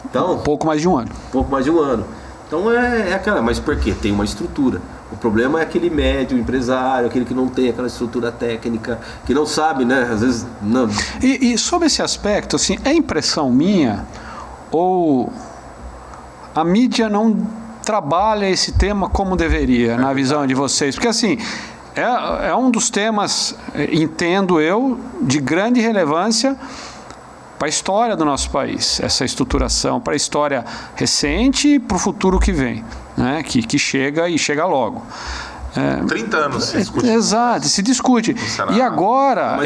Então, pouco mais de um ano. Então é aquela, mas por quê? Tem uma estrutura. O problema é aquele médio empresário, aquele que não tem aquela estrutura técnica, que não sabe, né? Às vezes não. E sobre esse aspecto, assim, é impressão minha ou a mídia não trabalha esse tema como deveria, na visão de vocês? Porque assim, é um dos temas, entendo eu, de grande relevância para a história do nosso país, essa estruturação, para a história recente e para o futuro que vem, né? Que chega e chega logo. 30 anos se discute. Exato, se discute. E agora,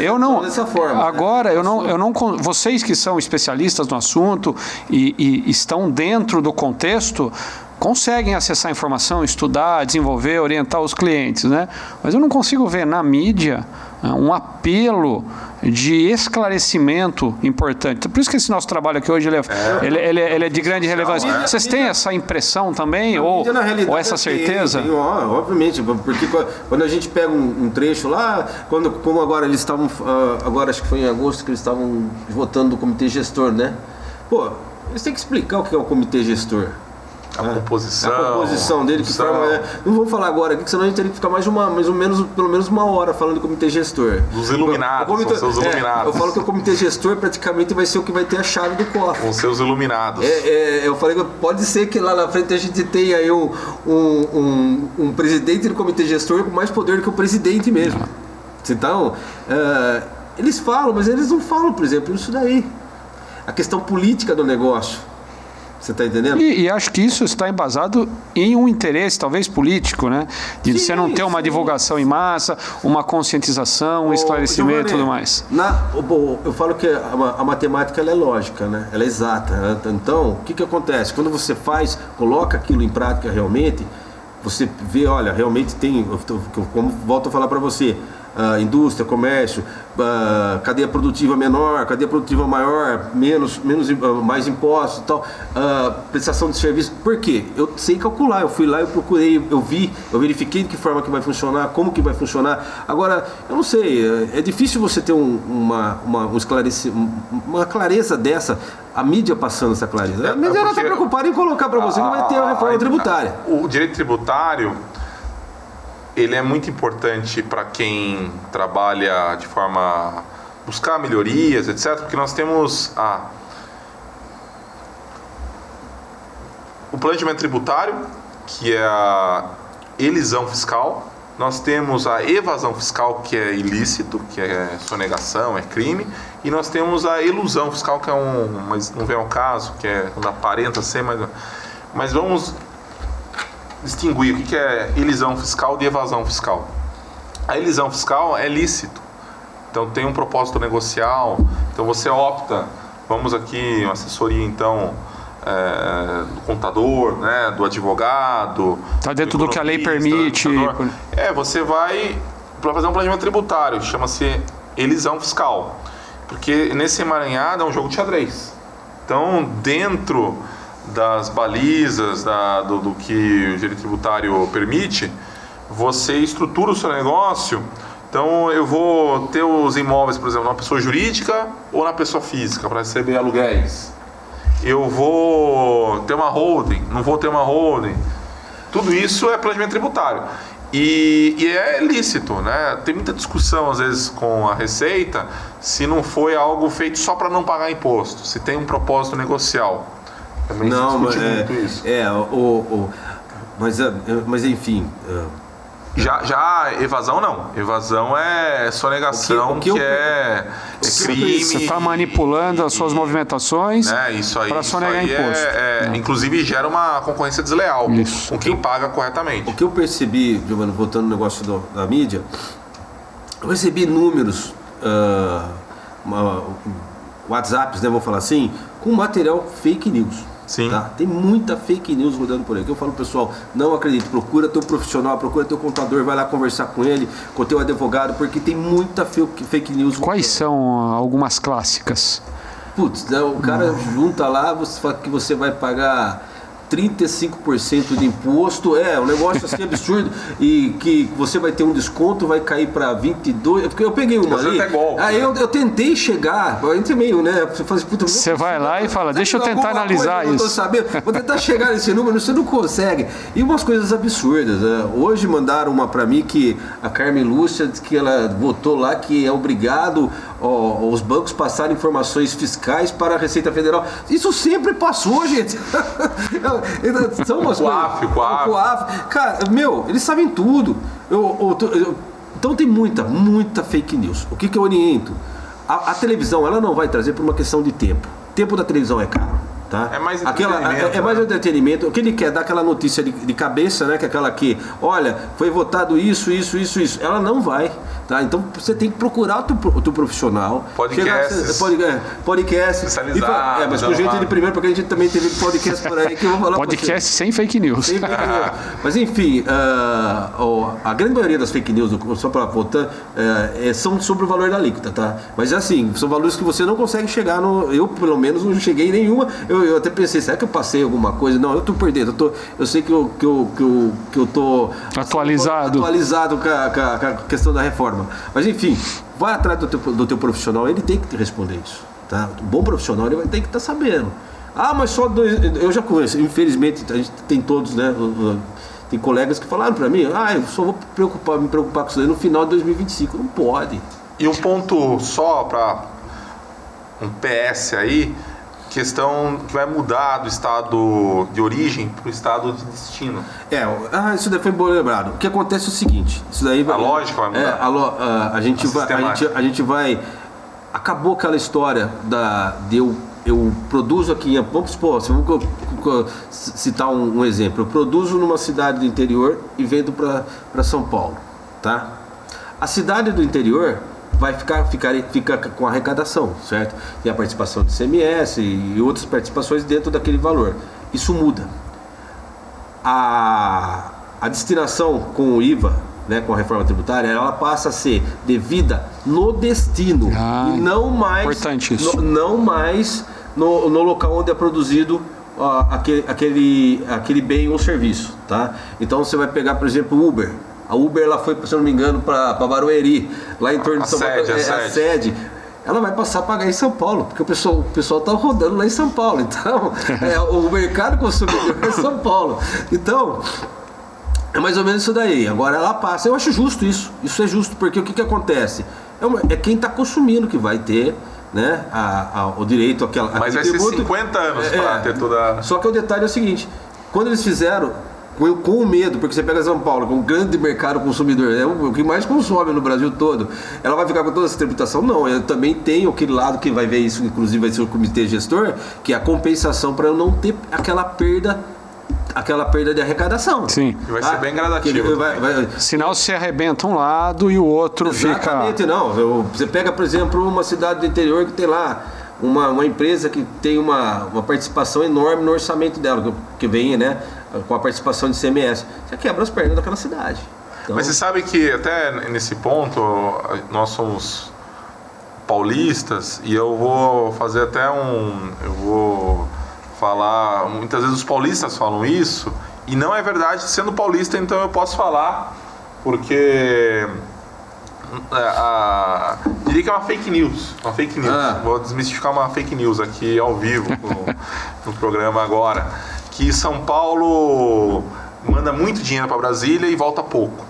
vocês que são especialistas no assunto e estão dentro do contexto, conseguem acessar a informação, estudar, desenvolver, orientar os clientes, né? Mas eu não consigo ver na mídia um apelo de esclarecimento importante. Por isso que esse nosso trabalho aqui hoje ele é de grande relevância. Vocês têm essa impressão também? Ou essa certeza? Tem, obviamente, porque quando a gente pega um trecho lá, como agora eles estavam, agora acho que foi em agosto que eles estavam votando do comitê gestor, né? Pô, eles têm que explicar o que é o comitê gestor. A composição dele, que forma. Não vou falar agora aqui, senão a gente teria que ficar pelo menos uma hora falando do comitê gestor. Dos iluminados, são seus iluminados. Eu falo que o comitê gestor praticamente vai ser o que vai ter a chave do cofre. Com seus iluminados. Eu falei que pode ser que lá na frente a gente tenha aí um presidente do comitê gestor com mais poder do que o presidente mesmo. Então, eles falam, mas eles não falam, por exemplo, isso daí. A questão política do negócio. Você está entendendo? E acho que isso está embasado em um interesse, talvez político, né? De você não ter uma divulgação em massa, uma conscientização, um esclarecimento e tudo mais. Eu falo que a matemática ela é lógica, né? Ela é exata. Né? Então, o que acontece? Quando você coloca aquilo em prática realmente, você vê, olha, realmente tem, como volto a falar para você, indústria, comércio, cadeia produtiva menor, cadeia produtiva maior, mais impostos e tal, prestação de serviço. Por quê? Eu sei calcular, eu fui lá, eu procurei, eu verifiquei de que forma que vai funcionar, como que vai funcionar. Agora, eu não sei, é difícil você ter uma clareza dessa, a mídia passando essa clareza. A mídia está preocupada em colocar para você que vai ter a reforma tributária. O direito tributário, ele é muito importante para quem trabalha de forma buscar melhorias, etc, porque nós temos o planejamento tributário, que é a elisão fiscal. Nós temos a evasão fiscal, que é ilícito, que é sonegação, é crime. E nós temos a elusão fiscal, que é mas não vem ao caso, que é quando aparenta ser, mas vamos distinguir o que é elisão fiscal de evasão fiscal. A elisão fiscal é lícito, então tem um propósito negocial, então você opta, vamos aqui, uma assessoria então do contador, né, do advogado. Está dentro do que a lei permite. Você vai para fazer um planejamento tributário, chama-se elisão fiscal, porque nesse emaranhado é um jogo de xadrez. Então, dentro das balizas do que o direito tributário permite, você estrutura o seu negócio. Então, eu vou ter os imóveis, por exemplo, na pessoa jurídica ou na pessoa física para receber aluguéis. Eu vou ter uma holding, não vou ter uma holding. Tudo isso é planejamento tributário. E é lícito, né? Tem muita discussão, às vezes, com a Receita, se não foi algo feito só para não pagar imposto, se tem um propósito negocial. Também não, se discute muito isso. Mas enfim... Já evasão não. Evasão é sonegação, que é crime. Você está manipulando as suas movimentações para sonegar imposto. Inclusive gera uma concorrência desleal com quem paga corretamente. O que eu percebi, Giovanni, voltando no negócio da mídia, eu recebi números, WhatsApps, né, vou falar assim, com material fake news. Sim. Tá? Tem muita fake news rodando por aí. Que eu falo, pessoal, não acredite, procura teu profissional, procura teu contador, vai lá conversar com ele, com teu advogado, porque tem muita fake news. Quais são algumas clássicas? Putz, né, o cara junta lá, você fala que você vai pagar 35% de imposto, um negócio assim absurdo, e que você vai ter um desconto, vai cair para 22%, porque eu peguei uma ali, aí eu tentei chegar, eu entrei meio, né, você vai lá e fala, deixa eu tentar analisar isso, vou tentar chegar nesse número, você não consegue, e umas coisas absurdas, né? Hoje mandaram uma para mim que a Carmen Lúcia, que ela votou lá que é obrigado os bancos passarem informações fiscais para a Receita Federal. Isso sempre passou, gente. São umas coisas. Cara, eles sabem tudo. Então tem muita fake news. O que eu oriento? A televisão, ela não vai trazer por uma questão de tempo. O tempo da televisão é caro. Tá? É mais entretenimento. É mais entretenimento. O que ele quer dar aquela notícia de cabeça, né? Que é aquela que, olha, foi votado isso. Ela não vai. Tá? Então você tem que procurar o teu profissional. Podcast. Mas com jeito de primeiro, porque a gente também teve podcast por aí que eu vou falar. Podcast sem fake news. Mas enfim, a grande maioria das fake news, só para voltar, são sobre o valor da alíquota, tá? Mas assim, são valores que você não consegue chegar eu pelo menos não cheguei em nenhuma. Eu até pensei, será que eu passei alguma coisa? Não, eu tô por dentro. Eu sei que eu tô atualizado com a questão da reforma. Mas enfim, vai atrás do teu profissional, ele tem que te responder isso. Tá? Um bom profissional, ele vai ter que estar sabendo. Mas só eu já conheço, infelizmente, a gente tem todos, né? Tem colegas que falaram para mim, eu só vou me preocupar com isso aí no final de 2025. Não pode. E um ponto só para um PS aí, questão que vai mudar do estado de origem para o estado de destino. Isso daí foi bem lembrado. O que acontece é o seguinte, isso daí a lógica vai mudar. A gente vai. Acabou aquela história de eu produzo aqui, vamos supor, vamos citar um exemplo. Eu produzo numa cidade do interior e vendo para São Paulo, tá? A cidade do interior fica com arrecadação, certo? Tem a participação do ICMS e outras participações dentro daquele valor. Isso muda. A destinação com o IVA, né, com a reforma tributária, ela passa a ser devida no destino e não mais, importante isso. Não mais no local onde é produzido aquele bem ou serviço, tá? Então você vai pegar, por exemplo, o Uber. A Uber, ela foi, se eu não me engano, para Barueri, lá em torno de São Paulo, a sede. Ela vai passar a pagar em São Paulo, porque o pessoal está rodando lá em São Paulo. Então, o mercado consumidor é São Paulo. Então, É mais ou menos isso daí. Agora ela passa. Eu acho justo isso. Isso é justo, porque o que acontece? É quem está consumindo que vai ter, né, o direito àquela. Mas vai ser 50 anos para ter toda. Só que o detalhe é o seguinte: quando eles fizeram, com o medo, porque você pega São Paulo, que é um grande mercado consumidor, é o que mais consome no Brasil todo, ela vai ficar com toda essa tributação? Não, eu também tenho aquele lado que vai ver isso, inclusive vai ser o comitê gestor, que é a compensação para eu não ter aquela perda de arrecadação. Sim. E vai ser bem gradativo. Sinal se arrebenta um lado e o outro Exatamente, fica... não. Você pega, por exemplo, uma cidade do interior que tem lá uma empresa que tem uma participação enorme no orçamento dela, que vem, né, com a participação de CMS. Você quebra as pernas daquela cidade. Então... Mas você sabe que até nesse ponto nós somos paulistas e eu vou fazer até eu vou falar, muitas vezes os paulistas falam isso e não é verdade. Sendo paulista, então eu posso falar, porque diria que é uma fake news. Vou desmistificar uma fake news aqui ao vivo no programa agora, que São Paulo manda muito dinheiro para Brasília e volta pouco.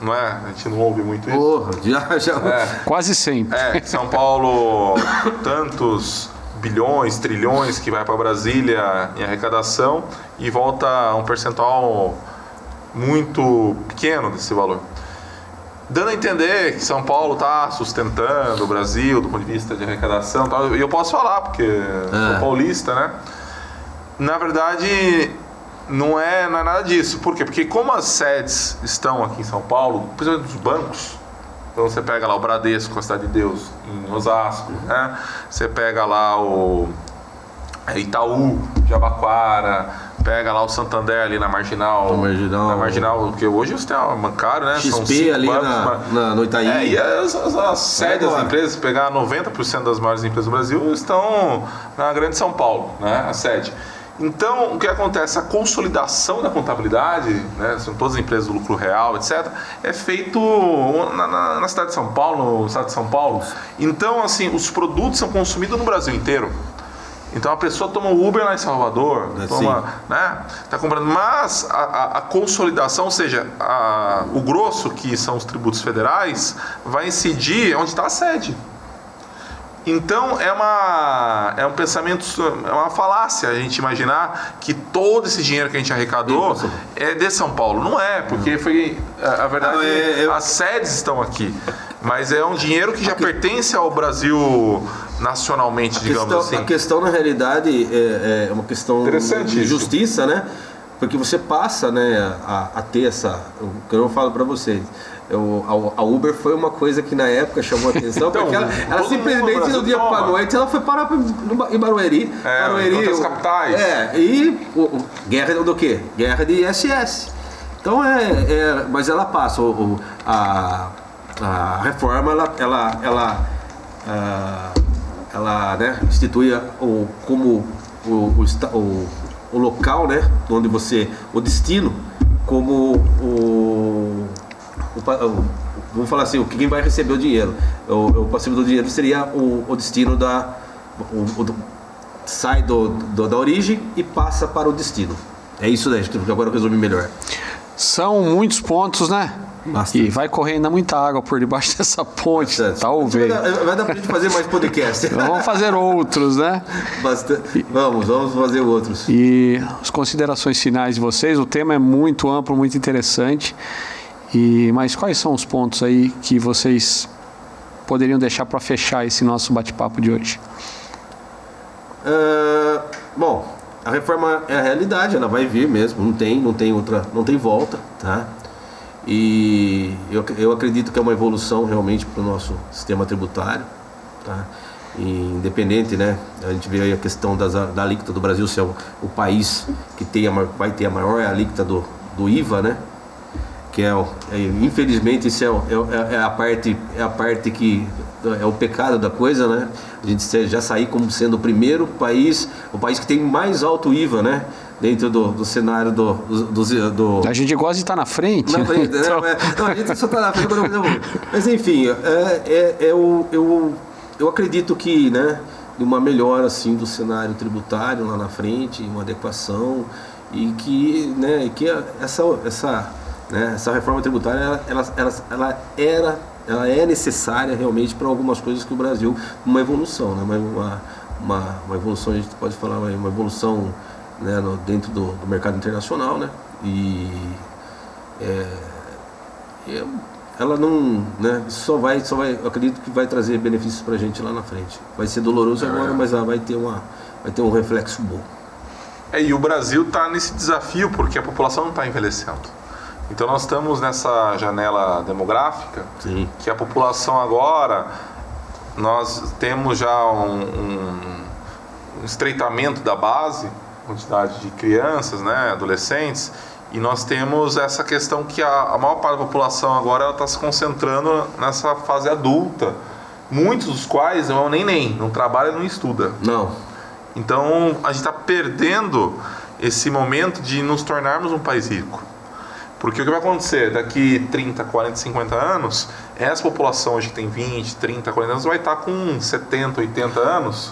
Não é? A gente não ouve muito isso. Já. Quase sempre. São Paulo, tantos bilhões, trilhões que vai para Brasília em arrecadação e volta um percentual muito pequeno desse valor. Dando a entender que São Paulo está sustentando o Brasil do ponto de vista de arrecadação, e eu posso falar, porque sou paulista, né? Na verdade, não é nada disso. Por quê? Porque como as sedes estão aqui em São Paulo, principalmente dos bancos, então você pega lá o Bradesco, a Cidade de Deus, em Osasco, né? Você pega lá o Itaú, Jabaquara, pega lá o Santander ali na Marginal. Na Marginal, porque hoje você tem uma bancária, né? XP são 5 ali bancos, no Itaí. E as sedes das empresas, pegar 90% das maiores empresas do Brasil, estão na Grande São Paulo, né? A sede. Então, o que acontece? A consolidação da contabilidade, né, são todas as empresas do lucro real, etc., é feito na cidade de São Paulo, no estado de São Paulo. Então, assim, os produtos são consumidos no Brasil inteiro. Então, a pessoa toma o Uber lá em Salvador, tá comprando. Mas a consolidação, ou seja, o grosso, que são os tributos federais, vai incidir onde está a sede. Então é um pensamento, é uma falácia a gente imaginar que todo esse dinheiro que a gente arrecadou é de São Paulo. Não é, porque a verdade as sedes estão aqui, mas é um dinheiro que já pertence ao Brasil nacionalmente, digamos assim. A questão, na realidade, é uma questão de justiça, né? Porque você passa, né, a ter essa... O que eu falo para vocês... A Uber foi uma coisa que na época chamou a atenção, então, porque ela simplesmente no dia para a noite ela foi parar em Barueri. Em outras capitais. Guerra do quê? Guerra de ISS. Então mas ela passa a reforma, ela né, institui como o local, né, onde o destino, como vamos falar assim, quem vai receber o dinheiro, o passivo do dinheiro seria o destino sai da origem e passa para o destino. É isso daí, que agora eu resumi melhor. São muitos pontos, né? Bastante. E vai correr ainda muita água por debaixo dessa ponte, talvez. Vai dar pra gente fazer mais podcast. Vamos fazer outros, né? Bastante. Vamos fazer outros. E as considerações finais de vocês, o tema é muito amplo, muito interessante. Mas quais são os pontos aí que vocês poderiam deixar para fechar esse nosso bate-papo de hoje? Bom, a reforma é a realidade, ela vai vir mesmo, não tem volta, tá? E eu acredito que é uma evolução realmente para o nosso sistema tributário, tá? E independente, né? A gente vê aí a questão da alíquota do Brasil, se é o país que vai ter a maior alíquota do IVA, né? Que infelizmente isso é a parte que é o pecado da coisa, né? A gente já sair como sendo o primeiro país, o país que tem mais alto IVA, né? Dentro do cenário do... A gente gosta de estar na frente. Na frente, né? Não, a gente só está na frente. Mas enfim, eu acredito que, né, uma melhora assim do cenário tributário lá na frente, uma adequação, e que, né, que né? Essa reforma tributária ela é necessária realmente para algumas coisas que o Brasil, uma evolução, né? Uma evolução, a gente pode falar, uma evolução, né, dentro do mercado internacional, né? Ela não, né, só vai, eu acredito que vai trazer benefícios para a gente lá na frente. Vai ser doloroso agora, mas ela vai ter um reflexo bom. E o Brasil está nesse desafio porque a população não está envelhecendo. Então nós estamos nessa janela demográfica. Sim. Que a população agora, nós temos já um estreitamento da base, quantidade de crianças, né, adolescentes, e nós temos essa questão que a maior parte da população agora está se concentrando nessa fase adulta, muitos dos quais não trabalham e não estudam. Não. Então a gente está perdendo esse momento de nos tornarmos um país rico. Porque o que vai acontecer daqui 30, 40, 50 anos, essa população hoje que tem 20, 30, 40 anos vai estar com 70, 80 anos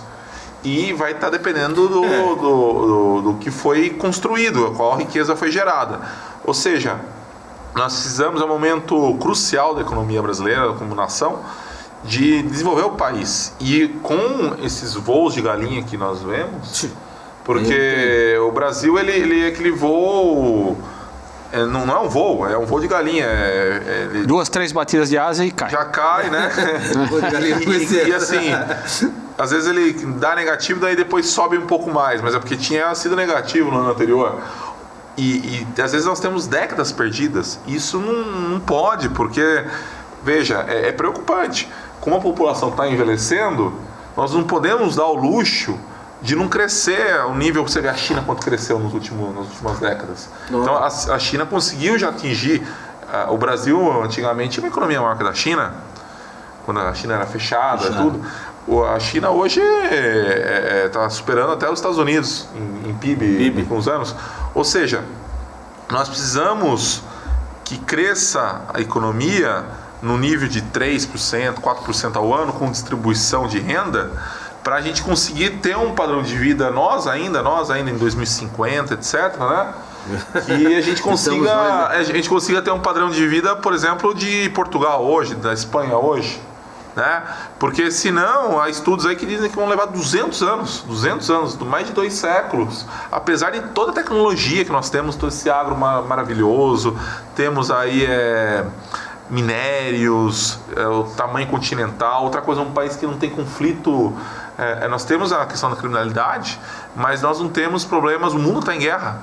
e vai estar dependendo do que foi construído, qual riqueza foi gerada. Ou seja, nós precisamos, é um momento crucial da economia brasileira como nação, de desenvolver o país. E com esses voos de galinha que nós vemos, porque o Brasil ele é aquele voo... Não é um voo, é um voo de galinha. 2, 3 batidas de asa e cai. Já cai, né? e assim, às vezes ele dá negativo, daí depois sobe um pouco mais, mas é porque tinha sido negativo no ano anterior. E às vezes nós temos décadas perdidas. Isso não pode, porque, veja, é preocupante. Como a população está envelhecendo, nós não podemos dar o luxo de não crescer o nível que você vê a China quanto cresceu nas últimas décadas. Não. Então a China conseguiu já atingir o Brasil antigamente tinha uma economia maior que a da China, quando a China era fechada. Tudo. A China hoje está superando até os Estados Unidos em PIB com os anos. Ou seja, nós precisamos que cresça a economia no nível de 3%, 4% ao ano com distribuição de renda, para a gente conseguir ter um padrão de vida, nós ainda em 2050, etc., né? Que a gente consiga ter um padrão de vida, por exemplo, de Portugal hoje, da Espanha hoje, né? Porque senão, há estudos aí que dizem que vão levar 200 anos, mais de 2 séculos, apesar de toda a tecnologia que nós temos, todo esse agro maravilhoso, temos aí minérios, o tamanho continental. Outra coisa, um país que não tem conflito. Nós temos a questão da criminalidade, mas nós não temos problemas. O mundo está em guerra.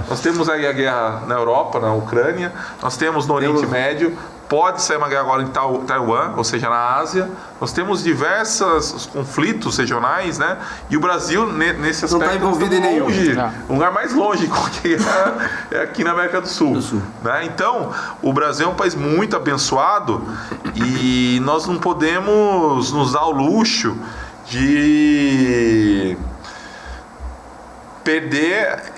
Nós temos aí a guerra na Europa, na Ucrânia, nós temos no Oriente Médio, pode sair uma guerra agora em Taiwan, ou seja, na Ásia. Nós temos diversos conflitos regionais, né? E o Brasil, nesse aspecto, não está envolvido em nenhum. O lugar mais longe que é aqui na América do Sul. Né? Então, o Brasil é um país muito abençoado e nós não podemos nos dar o luxo de perder,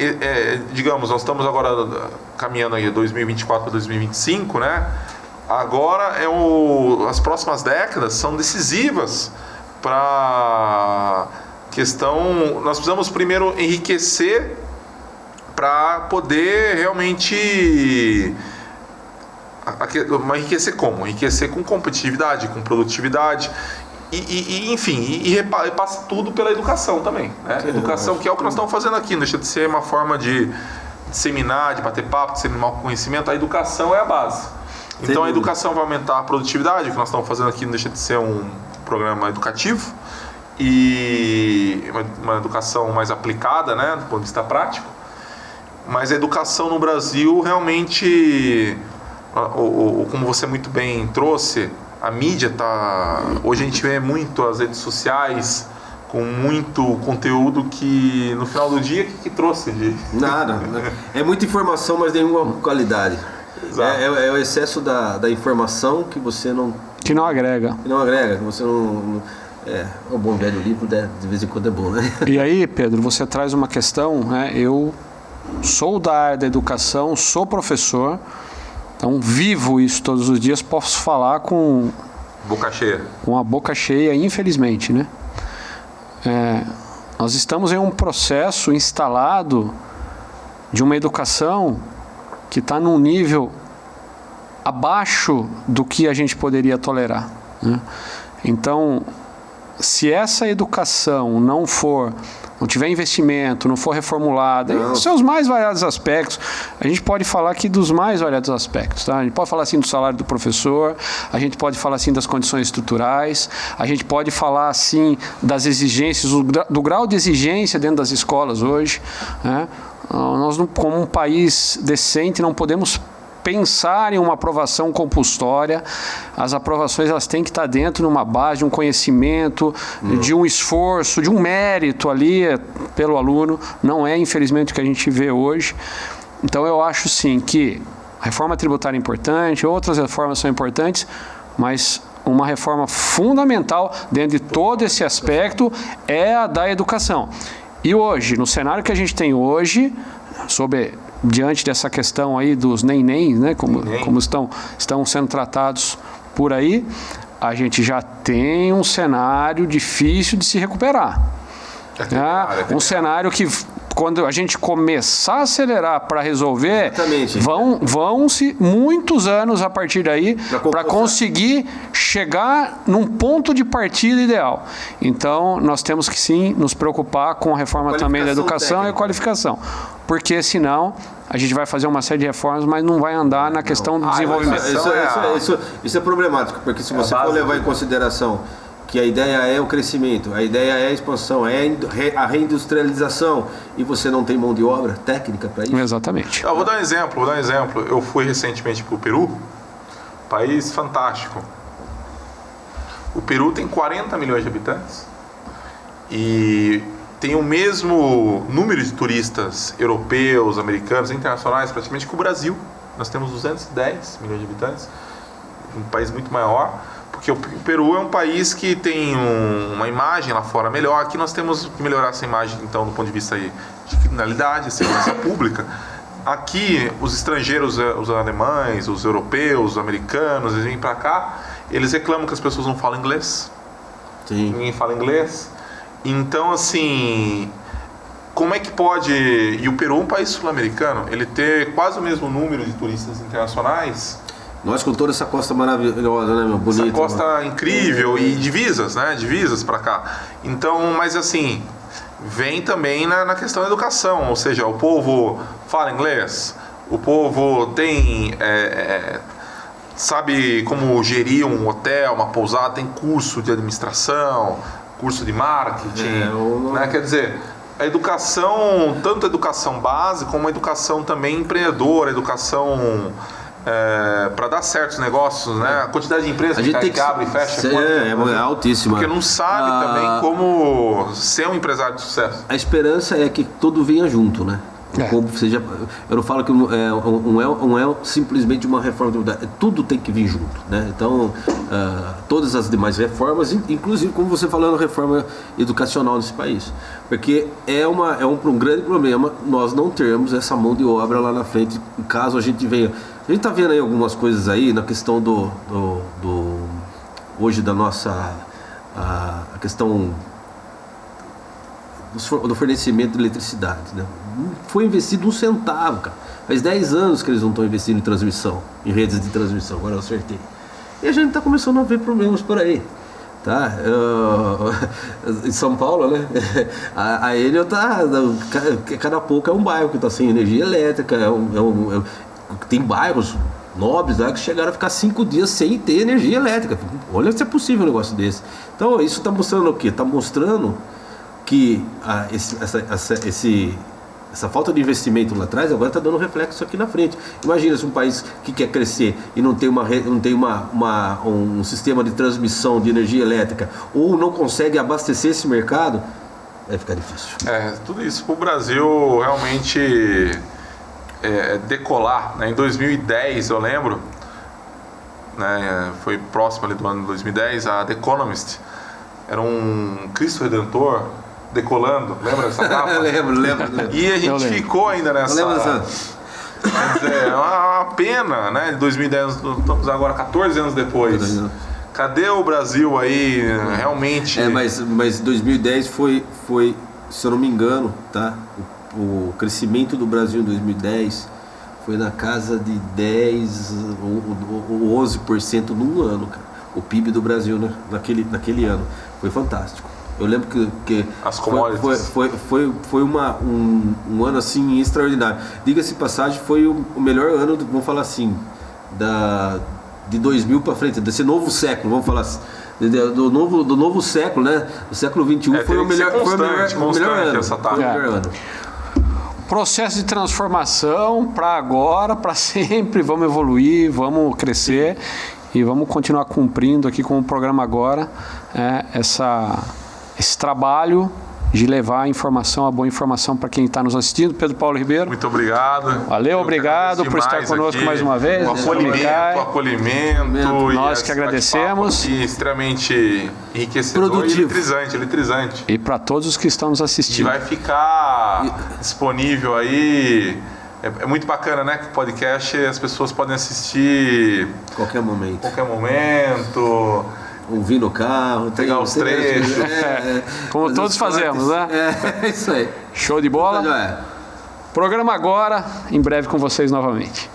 digamos, nós estamos agora caminhando aí 2024 para 2025, né? Agora as próximas décadas são decisivas para questão. Nós precisamos primeiro enriquecer para poder realmente enriquecer como? Enriquecer com competitividade, com produtividade. Enfim, passa tudo pela educação também, né? Educação, que é o que nós estamos fazendo aqui, não deixa de ser uma forma de disseminar, de bater papo, de disseminar o conhecimento. A educação é a base. Então a educação vai aumentar a produtividade, o que nós estamos fazendo aqui não deixa de ser um programa educativo e uma educação mais aplicada, né, do ponto de vista prático. Mas a educação no Brasil realmente, como você muito bem trouxe, a mídia está... Hoje a gente vê muito as redes sociais com muito conteúdo que no final do dia, o que trouxe de... Nada. É muita informação, mas nenhuma qualidade. É o excesso da informação que você não... Que não agrega. Que você não... O bom velho livro, de vez em quando é bom, né? E aí, Pedro, você traz uma questão, né? Eu sou da área da educação, sou professor, então vivo isso todos os dias, posso falar com... Boca cheia. Com a boca cheia, infelizmente, né? Nós estamos em um processo instalado de uma educação que está num nível abaixo do que a gente poderia tolerar, né? Então, se essa educação não tiver investimento, não for reformulada, em seus mais variados aspectos, a gente pode falar aqui dos mais variados aspectos, tá? A gente pode falar assim do salário do professor, a gente pode falar assim das condições estruturais, a gente pode falar assim das exigências, do grau de exigência dentro das escolas hoje, né? Nós, como um país decente, não podemos pensar em uma aprovação compulsória. As aprovações, elas têm que estar dentro de uma base, de um conhecimento, de um esforço, de um mérito ali pelo aluno. Não é, infelizmente, o que a gente vê hoje. Então, eu acho, sim, que a reforma tributária é importante, outras reformas são importantes, mas uma reforma fundamental dentro de todo esse aspecto é a da educação. E hoje, no cenário que a gente tem hoje, diante dessa questão aí dos nenéns, né, como estão sendo tratados por aí, a gente já tem um cenário difícil de se recuperar. Um cenário que, quando a gente começar a acelerar para resolver, vão-se muitos anos a partir daí para conseguir chegar num ponto de partida ideal. Então, nós temos que sim nos preocupar com a reforma também da educação técnica e a qualificação. Porque senão a gente vai fazer uma série de reformas, mas não vai andar na questão do desenvolvimento. Isso é problemático, porque se você for levar em consideração que a ideia é o crescimento, a ideia é a expansão, é a reindustrialização, e você não tem mão de obra técnica para isso. Exatamente. Eu vou dar um exemplo. Eu fui recentemente para o Peru, país fantástico. O Peru tem 40 milhões de habitantes e tem o mesmo número de turistas europeus, americanos, internacionais, praticamente, que o Brasil. Nós temos 210 milhões de habitantes, um país muito maior, porque o Peru é um país que tem uma imagem lá fora melhor. Aqui nós temos que melhorar essa imagem, então, do ponto de vista aí de criminalidade, segurança pública. Aqui, os estrangeiros, os alemães, os europeus, os americanos, eles vêm para cá, eles reclamam que as pessoas não falam inglês. Sim. Ninguém fala inglês. Então, assim, como é que pode... E o Peru é um país sul-americano, ele ter quase o mesmo número de turistas internacionais. Nós com toda essa costa maravilhosa, né, meu? Bonita. Essa costa incrível e divisas, né? Divisas para cá. Então, mas assim, vem também na questão da educação, ou seja, o povo fala inglês, o povo tem... sabe como gerir um hotel, uma pousada, tem curso de administração, curso de marketing, né? Quer dizer, a educação, tanto a educação base como a educação também empreendedora, a educação para dar certos negócios, né? A quantidade de empresas que abre e fecha é altíssima. Porque não sabe também como ser um empresário de sucesso. A esperança é que tudo venha junto, né? Como seja, eu não falo que não é simplesmente uma reforma, tudo tem que vir junto, né? Então, todas as demais reformas, inclusive, como você falando, reforma educacional nesse país, porque é um grande problema nós não termos essa mão de obra lá na frente, caso a gente venha. A gente está vendo aí algumas coisas aí na questão hoje da nossa a questão do fornecimento de eletricidade, né? Não foi investido um centavo, cara. Faz 10 anos que eles não estão investindo em transmissão, em redes de transmissão, agora eu acertei. E a gente está começando a ver problemas por aí, tá? Em São Paulo, né? A Enel tá... Cada pouco é um bairro que está sem energia elétrica, tem bairros nobres lá que chegaram a ficar 5 dias sem ter energia elétrica. Olha se é possível um negócio desse. Então, isso está mostrando o quê? Está mostrando que essa falta de investimento lá atrás agora está dando reflexo aqui na frente. Imagina se um país que quer crescer e não tem um sistema de transmissão de energia elétrica ou não consegue abastecer esse mercado, vai ficar difícil. Tudo isso para o Brasil realmente decolar, né? Em 2010, eu lembro, né, foi próximo ali do ano de 2010, a The Economist era um Cristo Redentor decolando, lembra dessa capa? lembro. E a gente ficou ainda nessa... Quer dizer, é uma pena, né? De 2010, estamos agora 14 anos depois. Cadê o Brasil aí, realmente? Mas 2010 foi, se eu não me engano, tá? O crescimento do Brasil em 2010 foi na casa de 10 ou 11% num ano, cara. O PIB do Brasil, né? naquele ano. Foi fantástico. Eu lembro que as commodities. Foi um ano assim extraordinário. Diga-se de passagem, foi o melhor ano, vamos falar assim, de 2000 para frente, desse novo século, vamos falar assim. Do novo século, né? O século XXI foi o melhor ano. Essa taxa. Foi o melhor ano. Processo de transformação para agora, para sempre. Vamos evoluir, vamos crescer e vamos continuar cumprindo aqui com o programa agora esse trabalho de levar a informação, a boa informação para quem está nos assistindo. Pedro Paulo Ribeiro. Muito obrigado. Valeu, obrigado por estar conosco mais uma vez. O acolhimento. Nós que agradecemos. E extremamente enriquecedor. Produtivo. E eletrizante. E para todos os que estão nos E assistindo. vai ficar disponível aí. É muito bacana, né? Que o podcast as pessoas podem assistir Qualquer momento. a qualquer momento. Ouvir no carro, Pegar os trechos. Como todos fazemos, né? É isso aí. Show de bola. Programa agora, em breve com vocês novamente.